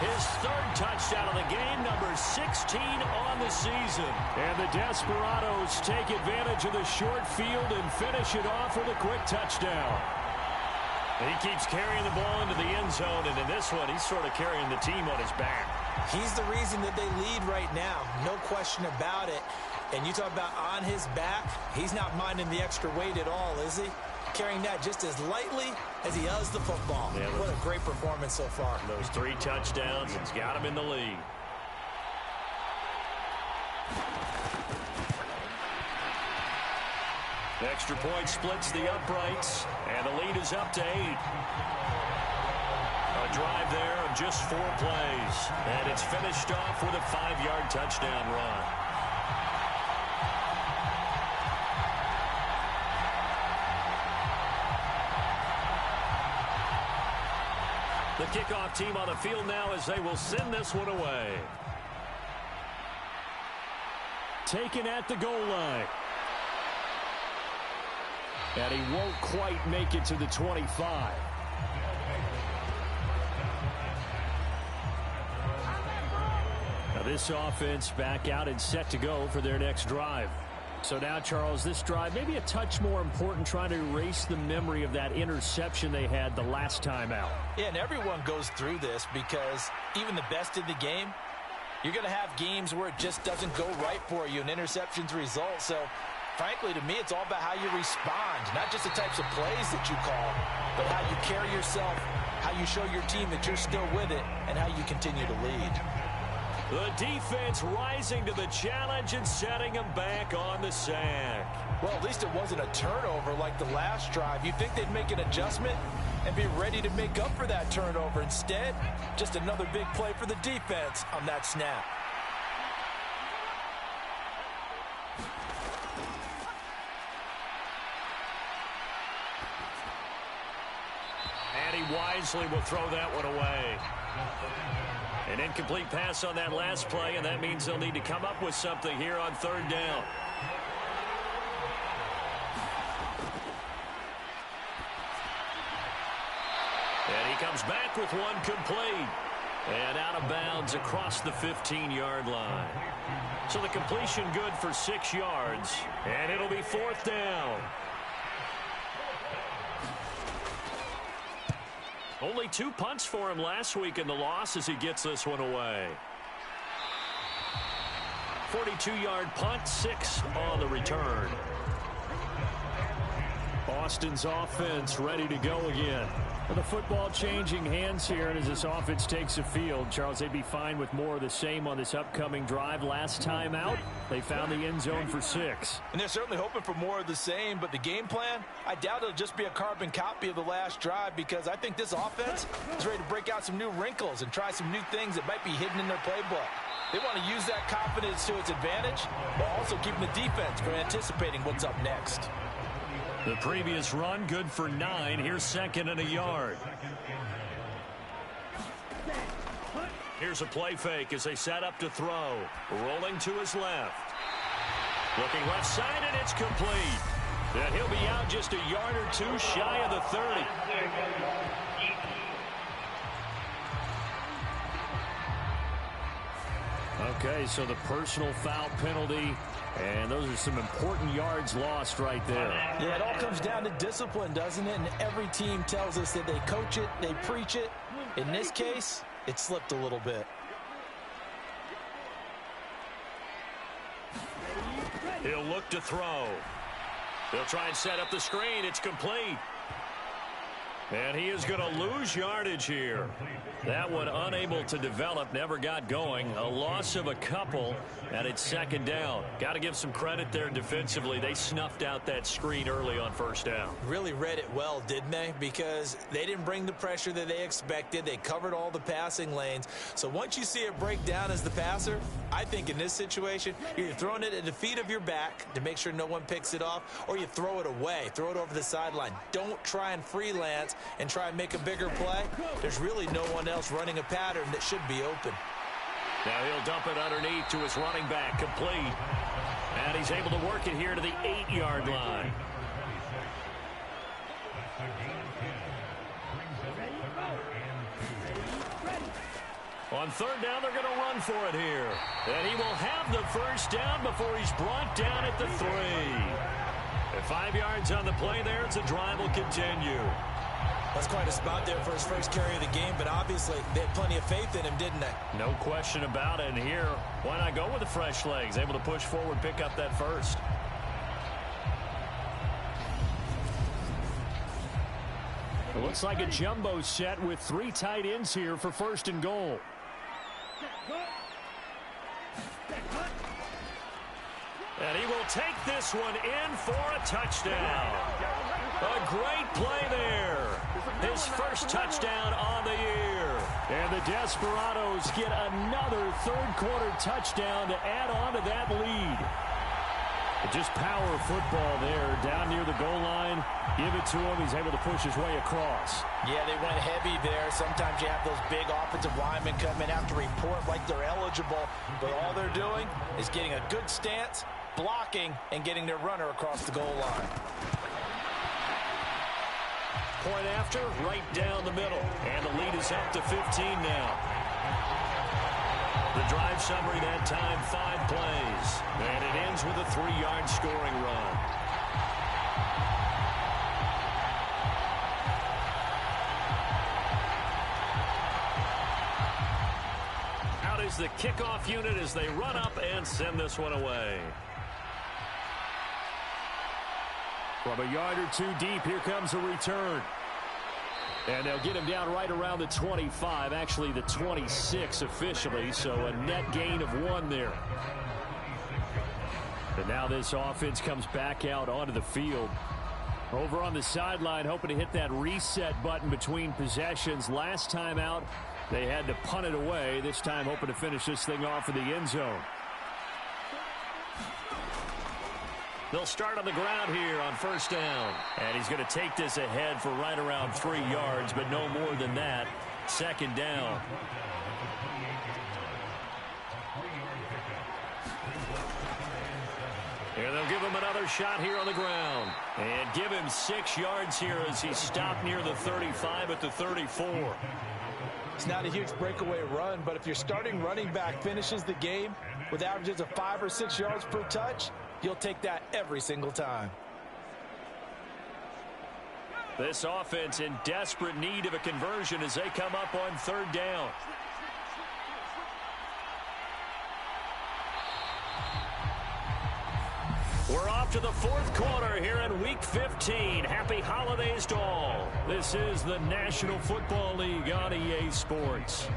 His 3rd touchdown of the game, number 16 on the season. And the Desperados take advantage of the short field and finish it off with a quick touchdown. He keeps carrying the ball into the end zone, and in this one, he's sort of carrying the team on his back. He's the reason that they lead right now. No question about it. And you talk about on his back, he's not minding the extra weight at all, is he? Carrying that just as lightly as he does the football. Yeah, what a great performance so far. Those 3 touchdowns, it's got him in the lead. Extra point splits the uprights, and the lead is up to 8. A drive there of just 4 plays, and it's finished off with a 5-yard touchdown run. The kickoff team on the field now as they will send this one away. Taken at the goal line. And he won't quite make it to the 25. Now this offense back out and set to go for their next drive. So now, Charles, this drive maybe a touch more important, trying to erase the memory of that interception they had the last time out. Yeah, and everyone goes through this because even the best in the game, you're going to have games where it just doesn't go right for you, and interceptions result. So, frankly, to me, it's all about how you respond, not just the types of plays that you call, but how you carry yourself, how you show your team that you're still with it, and how you continue to lead. The defense rising to the challenge and setting them back on the sack. Well, at least it wasn't a turnover like the last drive. You'd think they'd make an adjustment and be ready to make up for that turnover. Instead, just another big play for the defense on that snap. And he wisely will throw that one away. An incomplete pass on that last play, and that means they'll need to come up with something here on 3rd down. And he comes back with one complete. And out of bounds across the 15-yard line. So the completion good for 6 yards, and it'll be 4th down. Only 2 punts for him last week in the loss as he gets this one away. 42-yard punt, 6 on the return. Austin's offense ready to go again. Well, the football changing hands here, and as this offense takes the field, Charles, they'd be fine with more of the same on this upcoming drive. Last time out, they found the end zone for 6. And they're certainly hoping for more of the same, but the game plan, I doubt it'll just be a carbon copy of the last drive, because I think this offense is ready to break out some new wrinkles and try some new things that might be hidden in their playbook. They want to use that confidence to its advantage, while also keeping the defense from anticipating what's up next. The previous run good for 9. Here's 2nd and a yard. Here's a play fake as they set up to throw. Rolling to his left. Looking left side, and it's complete. And he'll be out just a yard or 2 shy of the 30. Okay, so the personal foul penalty And those are some important yards lost right there. Yeah, it all comes down to discipline, doesn't it? And every team tells us that they coach it, they preach it. In this case, it slipped a little bit. He'll look to throw. He'll try and set up the screen. It's complete. And he is going to lose yardage here. That one unable to develop, never got going. A loss of a couple, and it's second down. Got to give some credit there defensively. They snuffed out that screen early on first down. Really read it well, didn't they? Because they didn't bring the pressure that they expected. They covered all the passing lanes. So once you see it break down as the passer, I think in this situation, you're throwing it at the feet of your back to make sure no one picks it off, or you throw it away. Throw it over the sideline. Don't try and freelance and try and make a bigger play. There's really no one else running a pattern that should be open. Now he'll dump it underneath to his running back, complete. And he's able to work it here to the 8-yard line. On third down, they're going to run for it here. And he will have the first down before he's brought down at the 3. At 5 yards on the play there, the drive will continue. That's quite a spot there for his first carry of the game, but obviously they had plenty of faith in him, didn't they? No question about it. And here, why not go with the fresh legs? Able to push forward, pick up that first. It looks like a jumbo set with 3 tight ends here for first and goal. And he will take this one in for a touchdown. A great play there. His first touchdown on the year. And the Desperados get another third-quarter touchdown to add on to that lead. Just power football there down near the goal line. Give it to him. He's able to push his way across. Yeah, they went heavy there. Sometimes you have those big offensive linemen come in, have to report like they're eligible. But all they're doing is getting a good stance, blocking, and getting their runner across the goal line. Point after, right down the middle. And the lead is up to 15 now. The drive summary that time, 5 plays. And it ends with a 3-yard scoring run. Out is the kickoff unit as they run up and send this one away. From a yard or 2 deep, here comes a return. And they'll get him down right around the 25, actually the 26 officially, so a net gain of 1 there. And now this offense comes back out onto the field. Over on the sideline, hoping to hit that reset button between possessions. Last time out, they had to punt it away. This time hoping to finish this thing off in the end zone. They'll start on the ground here on first down. And he's going to take this ahead for right around 3 yards, but no more than that. Second down. And they'll give him another shot here on the ground. And give him 6 yards here as he stopped near the 35 at the 34. It's not a huge breakaway run, but if your starting running back finishes the game with averages of 5 or 6 yards per touch, you'll take that every single time. This offense in desperate need of a conversion as they come up on third down. We're off to the 4th quarter here in Week 15. Happy holidays to all. This is the National Football League on EA Sports.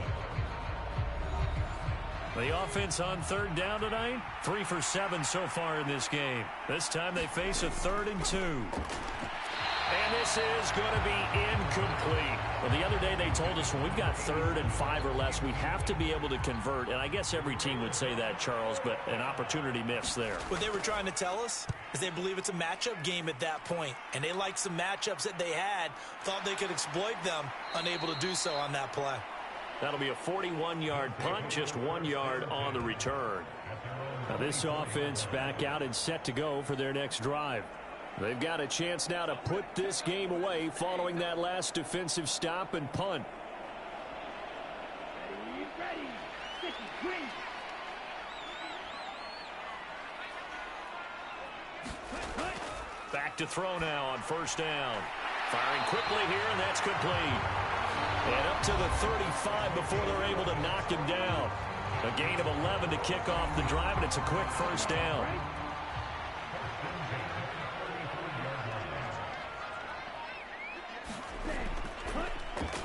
The offense on third down tonight, 3 for 7 so far in this game. This time they face a 3rd and 2. And this is going to be incomplete. Well, the other day they told us when we've got 3rd and 5 or less, we have to be able to convert. And I guess every team would say that, Charles, but an opportunity missed there. What they were trying to tell us is they believe it's a matchup game at that point. And they liked some matchups that they had, thought they could exploit them, unable to do so on that play. That'll be a 41-yard punt, just 1 yard on the return. Now this offense back out and set to go for their next drive. They've got a chance now to put this game away following that last defensive stop and punt. back to throw now on first down. Firing quickly here, and that's complete. And up to the 35 before they're able to knock him down. A gain of 11 to kick off the drive, and it's a quick first down.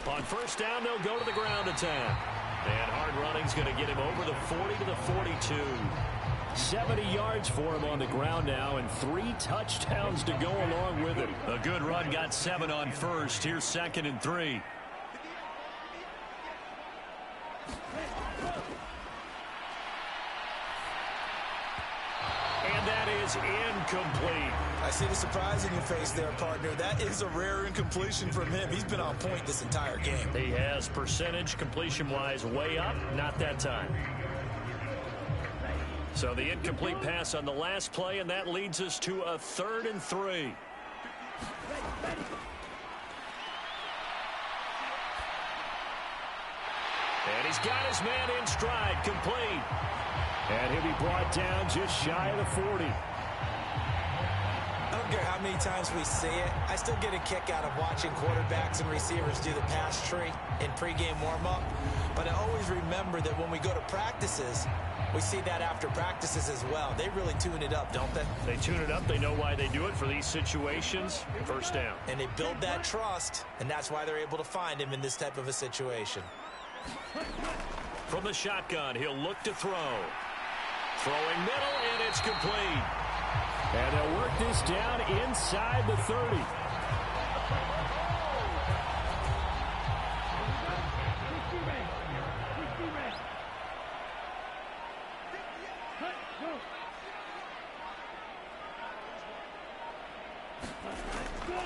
On first down, they'll go to the ground attack. And hard running's going to get him over the 40 to the 42. 70 yards for him on the ground now, and 3 touchdowns to go along with it. A good run, got 7 on first. Here's 2nd and 3. And that is incomplete. I see the surprise in your face there, partner. That is a rare incompletion from him. He's been on point this entire game. He has percentage completion-wise way up, not that time. So the incomplete pass on the last play, and that leads us to a 3rd and 3. And he's got his man in stride, complete. And he'll be brought down just shy of the 40. I don't care how many times we see it. I still get a kick out of watching quarterbacks and receivers do the pass tree in pregame warm-up. But I always remember that when we go to practices, we see that after practices as well. They really tune it up, don't they? They tune it up. They know why they do it for these situations. First down. And they build that trust, and that's why they're able to find him in this type of a situation. From the shotgun, he'll look to throw. Throwing middle, and it's complete. And they'll work this down inside the 30.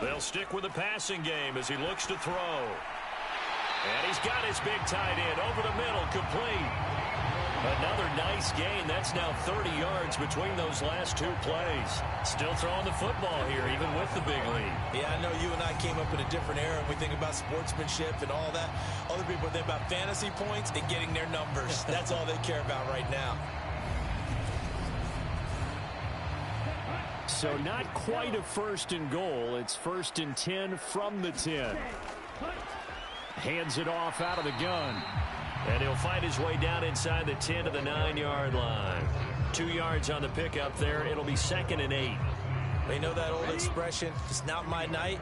They'll stick with the passing game as he looks to throw. And he's got his big tight end over the middle, complete. Another nice gain. That's now 30 yards between those last 2 plays. Still throwing the football here, even with the big lead. Yeah, I know you and I came up in a different era, and we think about sportsmanship and all that. Other people think about fantasy points and getting their numbers. That's all they care about right now. So not quite a 1st and goal. It's 1st and 10 from the 10. Hands it off out of the gun. And he'll find his way down inside the 10 to the 9-yard line. 2 yards on the pickup there. It'll be 2nd and 8. They know that old expression, it's not my night.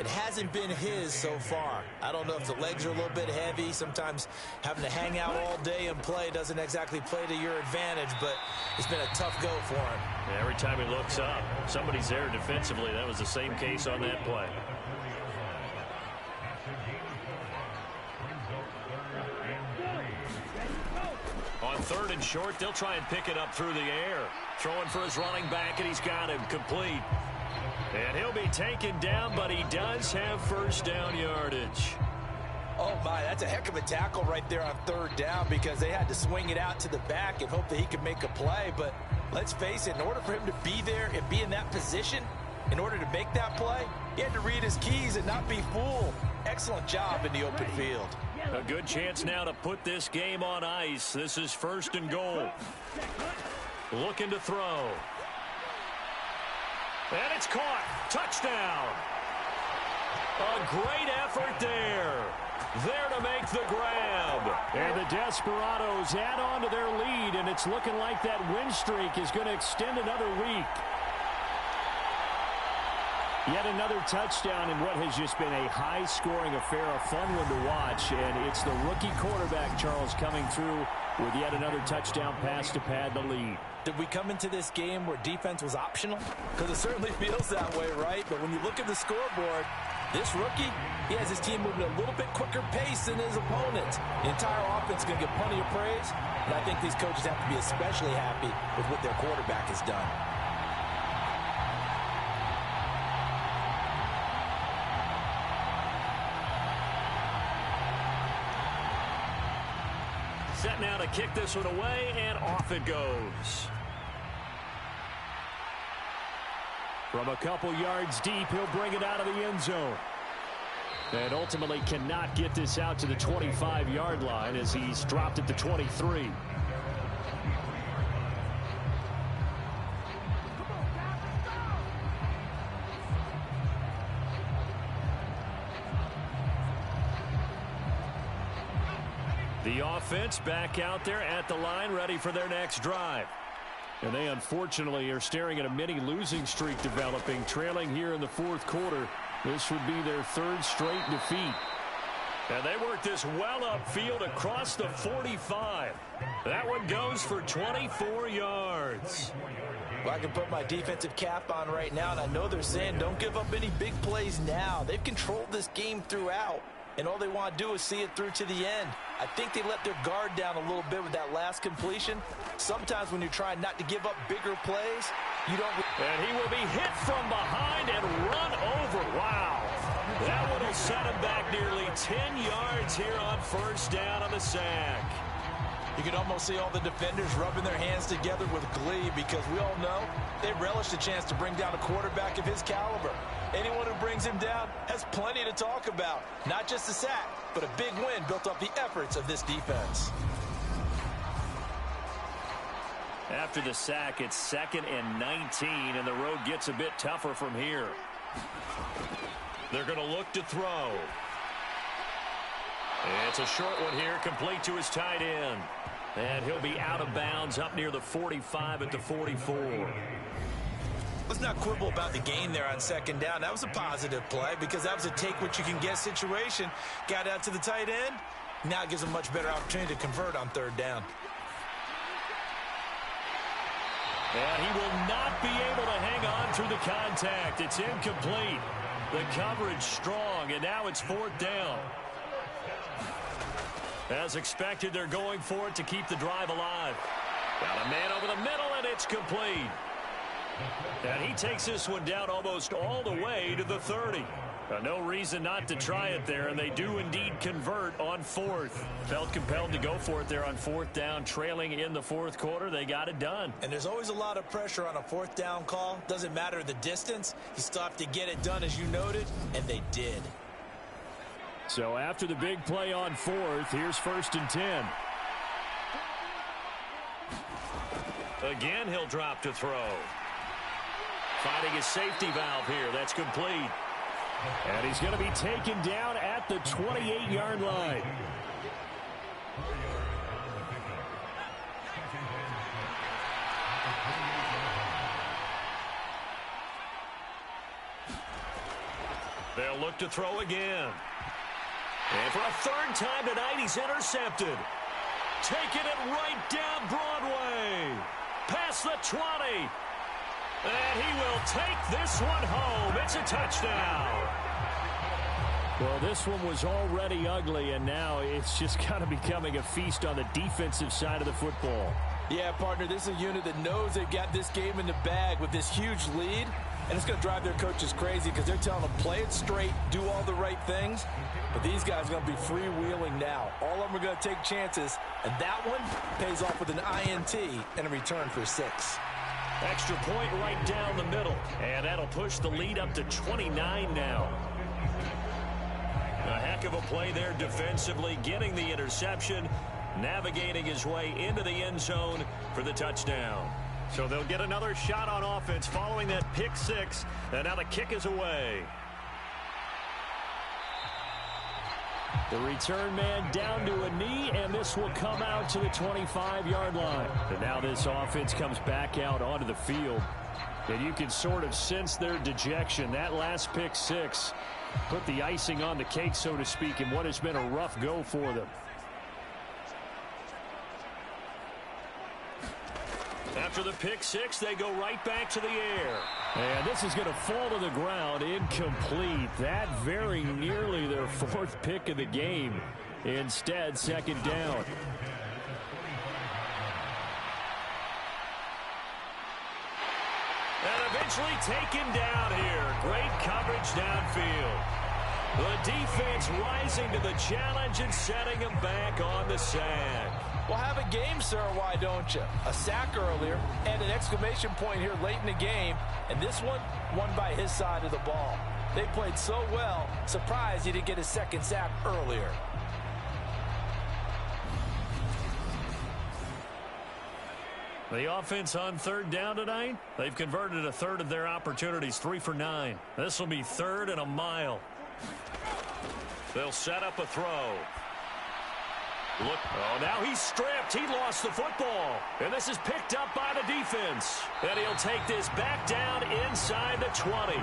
It hasn't been his so far. I don't know if the legs are a little bit heavy. Sometimes having to hang out all day and play doesn't exactly play to your advantage, but it's been a tough go for him. Yeah, every time he looks up, somebody's there defensively. That was the same case on that play. On 3rd and short, they'll try and pick it up through the air. Throwing for his running back, and he's got him complete. And he'll be taken down, but he does have first down yardage. Oh, my, that's a heck of a tackle right there on 3rd down because they had to swing it out to the back and hope that he could make a play. But let's face it, in order for him to be there and be in that position, in order to make that play, he had to read his keys and not be fooled. Excellent job in the open field. A good chance now to put this game on ice. This is 1st and goal. Looking to throw. And it's caught. Touchdown. A great effort there. There to make the grab. And the Desperados add on to their lead, and it's looking like that win streak is going to extend another week. Yet another touchdown in what has just been a high-scoring affair, a fun one to watch. And it's the rookie quarterback, Charles, coming through with yet another touchdown pass to pad the lead. Did we come into this game where defense was optional? Because it certainly feels that way, right? But when you look at the scoreboard, this rookie, he has his team moving at a little bit quicker pace than his opponents. The entire offense is going to get plenty of praise, and I think these coaches have to be especially happy with what their quarterback has done. Set now to kick this one away, and off it goes. From a couple yards deep, he'll bring it out of the end zone. And ultimately cannot get this out to the 25-yard line as he's dropped at the 23. The offense back out there at the line, ready for their next drive. And they unfortunately are staring at a mini losing streak developing, trailing here in the fourth quarter. This would be their third straight defeat. And they work this well upfield across the 45. That one goes for 24 yards. Well, I can put my defensive cap on right now, and I know they're saying don't give up any big plays now. They've controlled this game throughout, and all they want to do is see it through to the end. I think they let their guard down a little bit with that last completion. Sometimes when you're trying not to give up bigger plays, you don't. And he will be hit from behind and run over. Wow. That one will set him back nearly 10 yards here on first down on the sack. You can almost see all the defenders rubbing their hands together with glee because we all know they relish the chance to bring down a quarterback of his caliber. Anyone who brings him down has plenty to talk about. Not just a sack, but a big win built off the efforts of this defense. After the sack, it's 2nd and 19, and the road gets a bit tougher from here. They're going to look to throw. It's a short one here, complete to his tight end. And he'll be out of bounds up near the 45 at the 44. Let's not quibble about the gain there on 2nd down. That was a positive play because that was a take-what-you-can-get situation. Got out to the tight end. Now it gives him a much better opportunity to convert on 3rd down. And he will not be able to hang on through the contact. It's incomplete. The coverage strong, and now it's 4th down. As expected, they're going for it to keep the drive alive. Got a man over the middle, and it's complete. And he takes this one down almost all the way to the 30. No reason not to try it there, and they do indeed convert on 4th. Felt compelled to go for it there on 4th down, trailing in the 4th quarter. They got it done. And there's always a lot of pressure on a 4th down call. Doesn't matter the distance. You still have to get it done, as you noted, and they did. So after the big play on 4th, here's 1st and 10. Again, he'll drop to throw. Finding his safety valve here. That's complete. And he's going to be taken down at the 28-yard line. They'll look to throw again. And for a 3rd time tonight, he's intercepted. Taking it right down Broadway. Past the 20. And he will take this one home. It's a touchdown. Well, this one was already ugly, and now it's just kind of becoming a feast on the defensive side of the football. Yeah, partner, this is a unit that knows they've got this game in the bag with this huge lead, and it's going to drive their coaches crazy because they're telling them play it straight, do all the right things, but these guys are going to be freewheeling now. All of them are going to take chances, and that one pays off with an INT and a return for 6. Extra point right down the middle, and that'll push the lead up to 29 now. A heck of a play there defensively, getting the interception, navigating his way into the end zone for the touchdown. So they'll get another shot on offense following that pick 6, and now the kick is away. The return man down to a knee, and this will come out to the 25-yard line. And now this offense comes back out onto the field. And you can sort of sense their dejection. That last pick 6 put the icing on the cake, so to speak, in what has been a rough go for them. After the pick 6, they go right back to the air. And this is going to fall to the ground, incomplete. That very nearly their 4th pick of the game. Instead, 2nd down. And eventually taken down here. Great coverage downfield. The defense rising to the challenge and setting them back on the sack. Well, have a game, sir, why don't you? A sack earlier and an exclamation point here late in the game, and this one won by his side of the ball. They played so well, surprised he didn't get his 2nd sack earlier. The offense on 3rd down tonight, they've converted a 1/3 of their opportunities, 3 for 9. This will be 3rd and a mile. They'll set up a throw. Look, oh, now he's stripped. He lost the football. And this is picked up by the defense. And he'll take this back down inside the 20.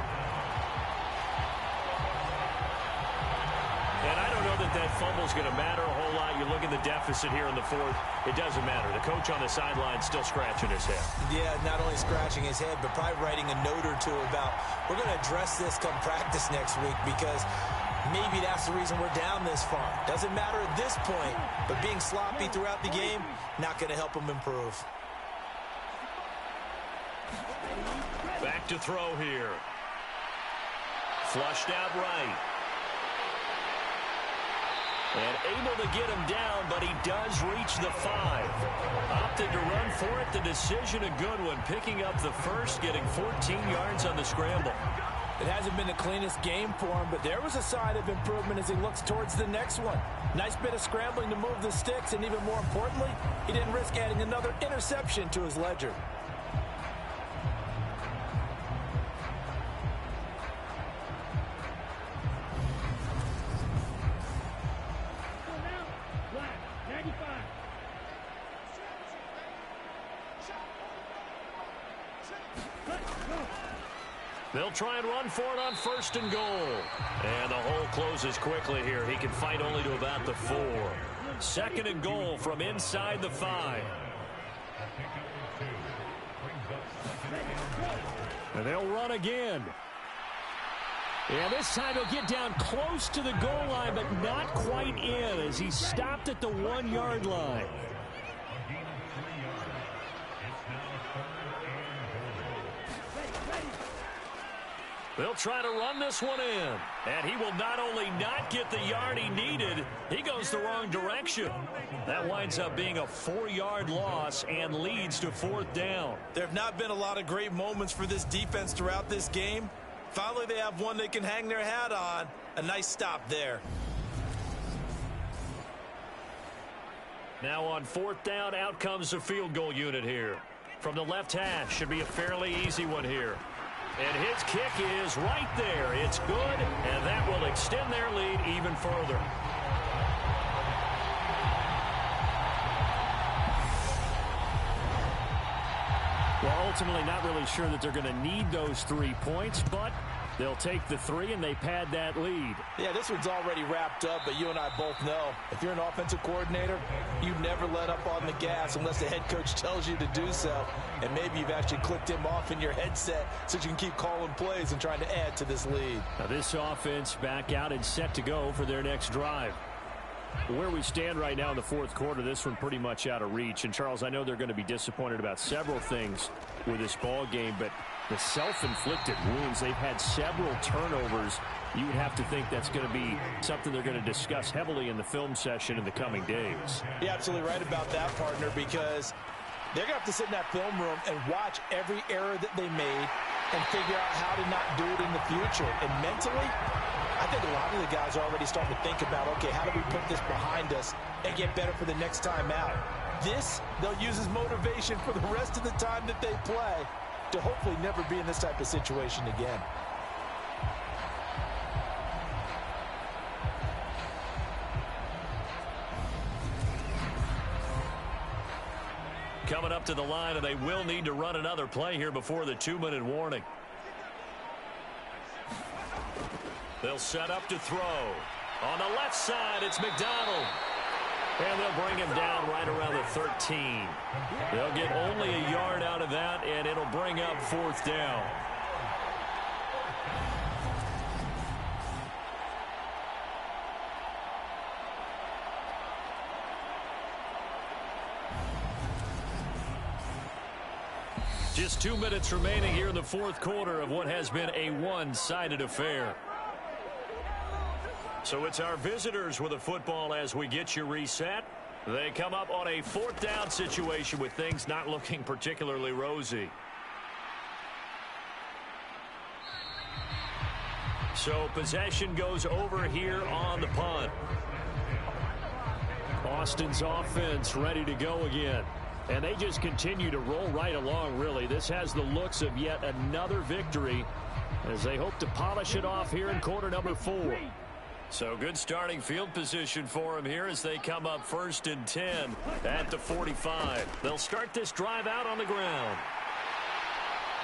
And I don't know that fumble's going to matter a whole lot. You look at the deficit here in the fourth. It doesn't matter. The coach on the sideline still scratching his head. Yeah, not only scratching his head, but probably writing a note or two about, we're going to address this come practice next week, because maybe that's the reason we're down this far. Doesn't matter at this point, but being sloppy throughout the game, not going to help him improve. Back to throw here. Flushed out right. And able to get him down, but he does reach the 5. Opted to run for it. The decision a good one. Picking up the first, getting 14 yards on the scramble. It hasn't been the cleanest game for him, but there was a sign of improvement as he looks towards the next one. Nice bit of scrambling to move the sticks, and even more importantly, he didn't risk adding another interception to his ledger. They'll try and run for it on 1st and goal. And the hole closes quickly here. He can fight only to about the 4. 2nd and goal from inside the 5. And they'll run again. And this time he'll get down close to the goal line, but not quite in, as he stopped at the 1-yard line. They'll try to run this one in. And he will not only not get the yard he needed, he goes the wrong direction. That winds up being a 4-yard loss and leads to 4th down. There have not been a lot of great moments for this defense throughout this game. Finally, they have one they can hang their hat on. A nice stop there. Now on 4th down, out comes the field goal unit here. From the left hash, should be a fairly easy one here. And his kick is right there. It's good, and that will extend their lead even further. Well, ultimately not really sure that they're going to need those 3 points, but they'll take the 3 and they pad that lead. Yeah, this one's already wrapped up, but you and I both know if you're an offensive coordinator, you never let up on the gas unless the head coach tells you to do so. And maybe you've actually clicked him off in your headset so you can keep calling plays and trying to add to this lead. Now this offense back out and set to go for their next drive. Where we stand right now in the 4th quarter, this one pretty much out of reach. And Charles, I know they're going to be disappointed about several things with this ball game, but the self-inflicted wounds, they've had several turnovers. You would have to think that's going to be something they're going to discuss heavily in the film session in the coming days. You're absolutely right about that, partner, because they're going to have to sit in that film room and watch every error that they made and figure out how to not do it in the future. And mentally, I think a lot of the guys are already starting to think about, okay, how do we put this behind us and get better for the next time out? This, they'll use as motivation for the rest of the time that they play to hopefully never be in this type of situation again. Coming up to the line, and they will need to run another play here before the 2-minute warning. They'll set up to throw. On the left side, it's McDonald. And they'll bring him down right around the 13. They'll get only a yard out of that, and it'll bring up 4th down. Just 2 minutes remaining here in the 4th quarter of what has been a one-sided affair. So it's our visitors with the football as we get you reset. They come up on a 4th down situation with things not looking particularly rosy. So possession goes over here on the punt. Austin's offense ready to go again. And they just continue to roll right along, really. This has the looks of yet another victory as they hope to polish it off here in quarter number 4. So good starting field position for him here as they come up 1st and 10 at the 45. They'll start this drive out on the ground.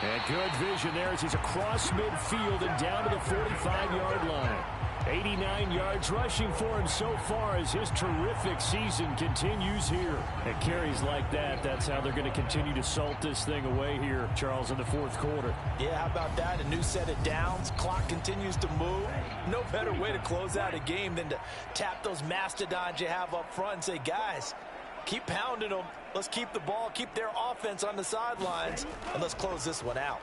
And good vision there as he's across midfield and down to the 45-yard line. 89 yards rushing for him so far as his terrific season continues here. And carries like that, that's how they're going to continue to salt this thing away here, Charles, in the 4th quarter. Yeah, how about that? A new set of downs. Clock continues to move. No better way to close out a game than to tap those mastodons you have up front and say, guys, keep pounding them. Let's keep the ball, keep their offense on the sidelines, and let's close this one out.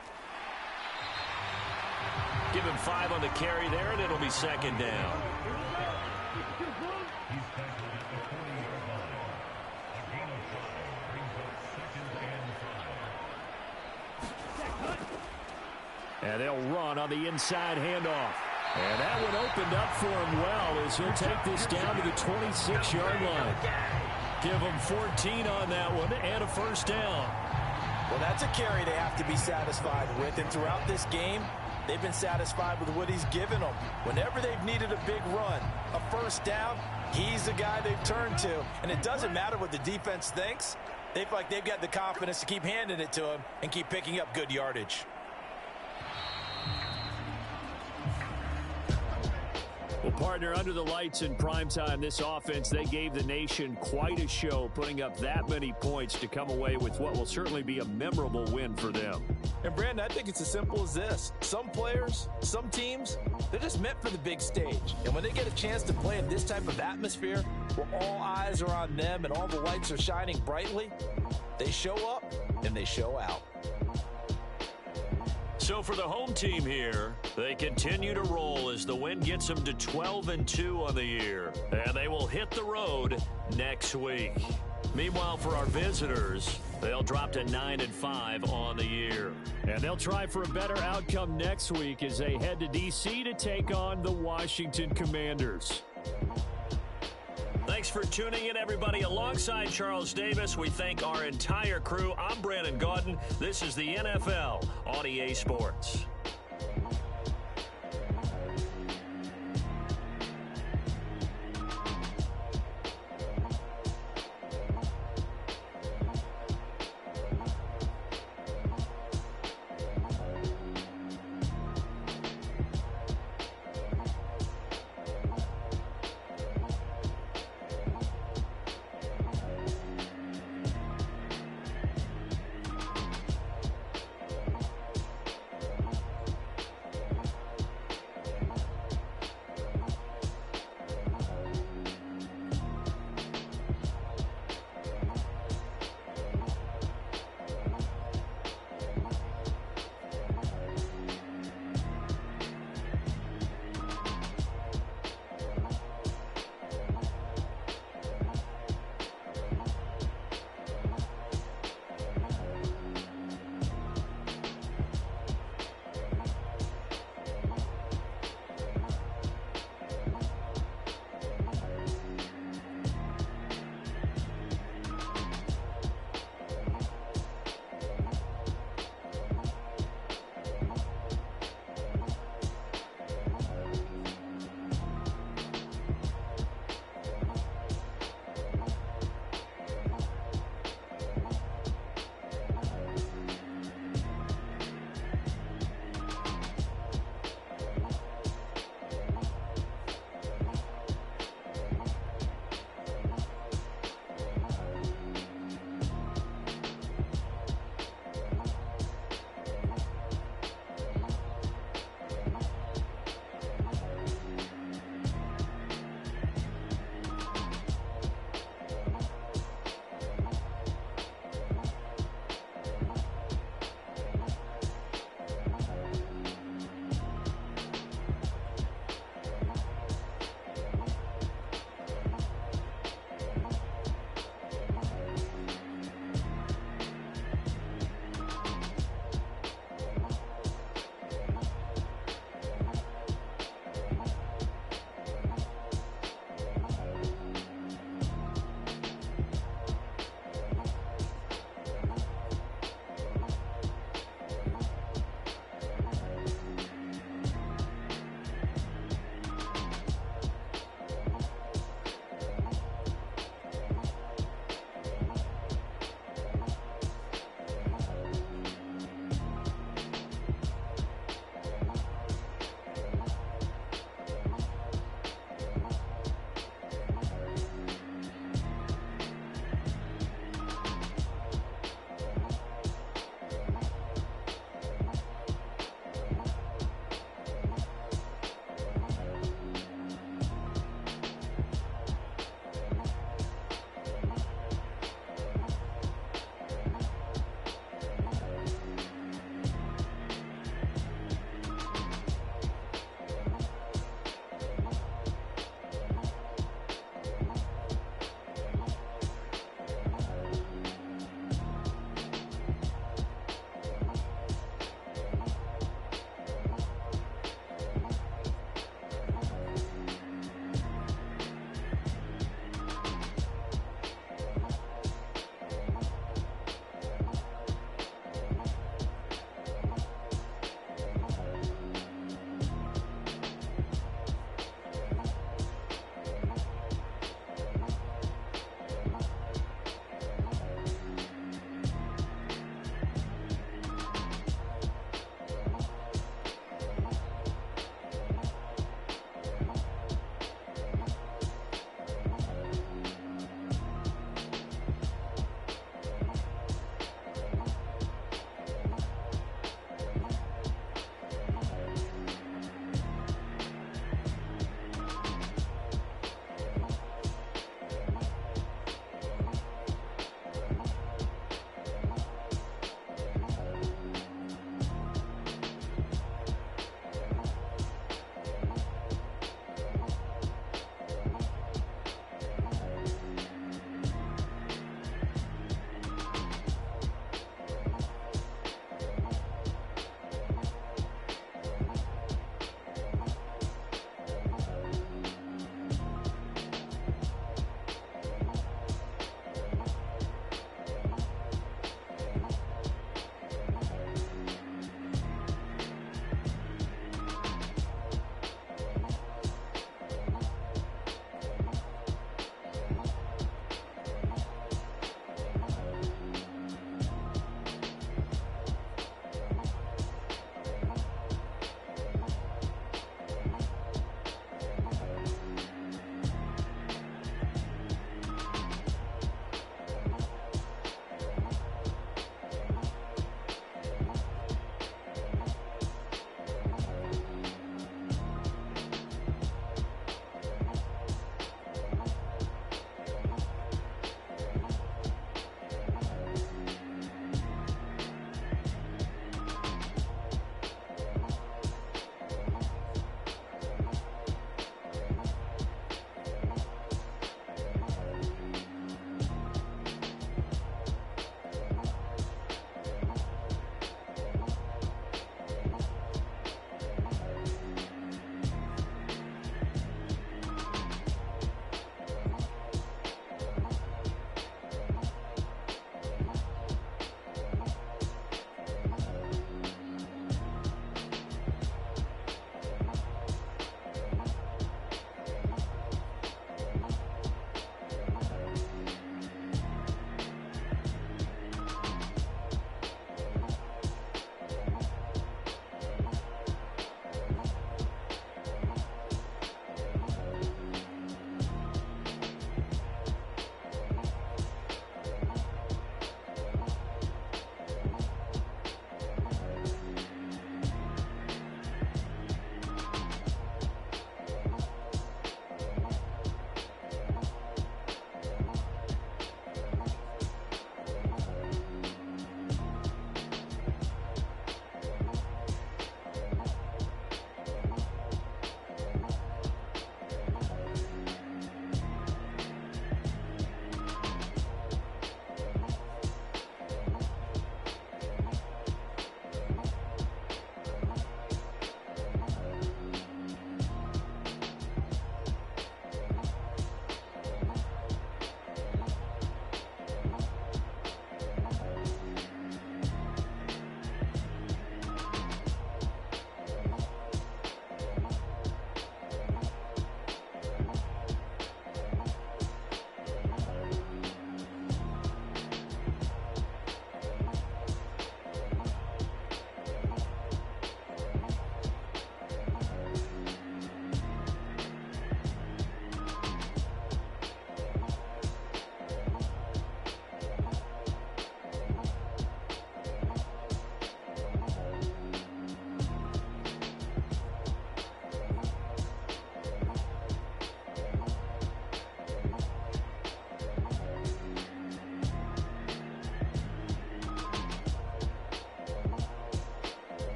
Give him 5 on the carry there, and it'll be 2nd down. And they'll run on the inside handoff. And that one opened up for him well as he'll take this down to the 26-yard line. Give him 14 on that one and a 1st down. Well, that's a carry they have to be satisfied with, and throughout this game, they've been satisfied with what he's given them. Whenever they've needed a big run, a 1st down, he's the guy they've turned to. And it doesn't matter what the defense thinks. They feel like they've got the confidence to keep handing it to him and keep picking up good yardage. Well, partner, under the lights in primetime, this offense, they gave the nation quite a show, putting up that many points to come away with what will certainly be a memorable win for them. And, Brandon, I think it's as simple as this. Some players, some teams, they're just meant for the big stage. And when they get a chance to play in this type of atmosphere where all eyes are on them and all the lights are shining brightly, they show up and they show out. So for the home team here, they continue to roll as the win gets them to 12-2 on the year. And they will hit the road next week. Meanwhile, for our visitors, they'll drop to 9-5 on the year. And they'll try for a better outcome next week as they head to D.C. to take on the Washington Commanders. Thanks for tuning in, everybody. Alongside Charles Davis, we thank our entire crew. I'm Brandon Gaudin. This is the NFL on EA Sports.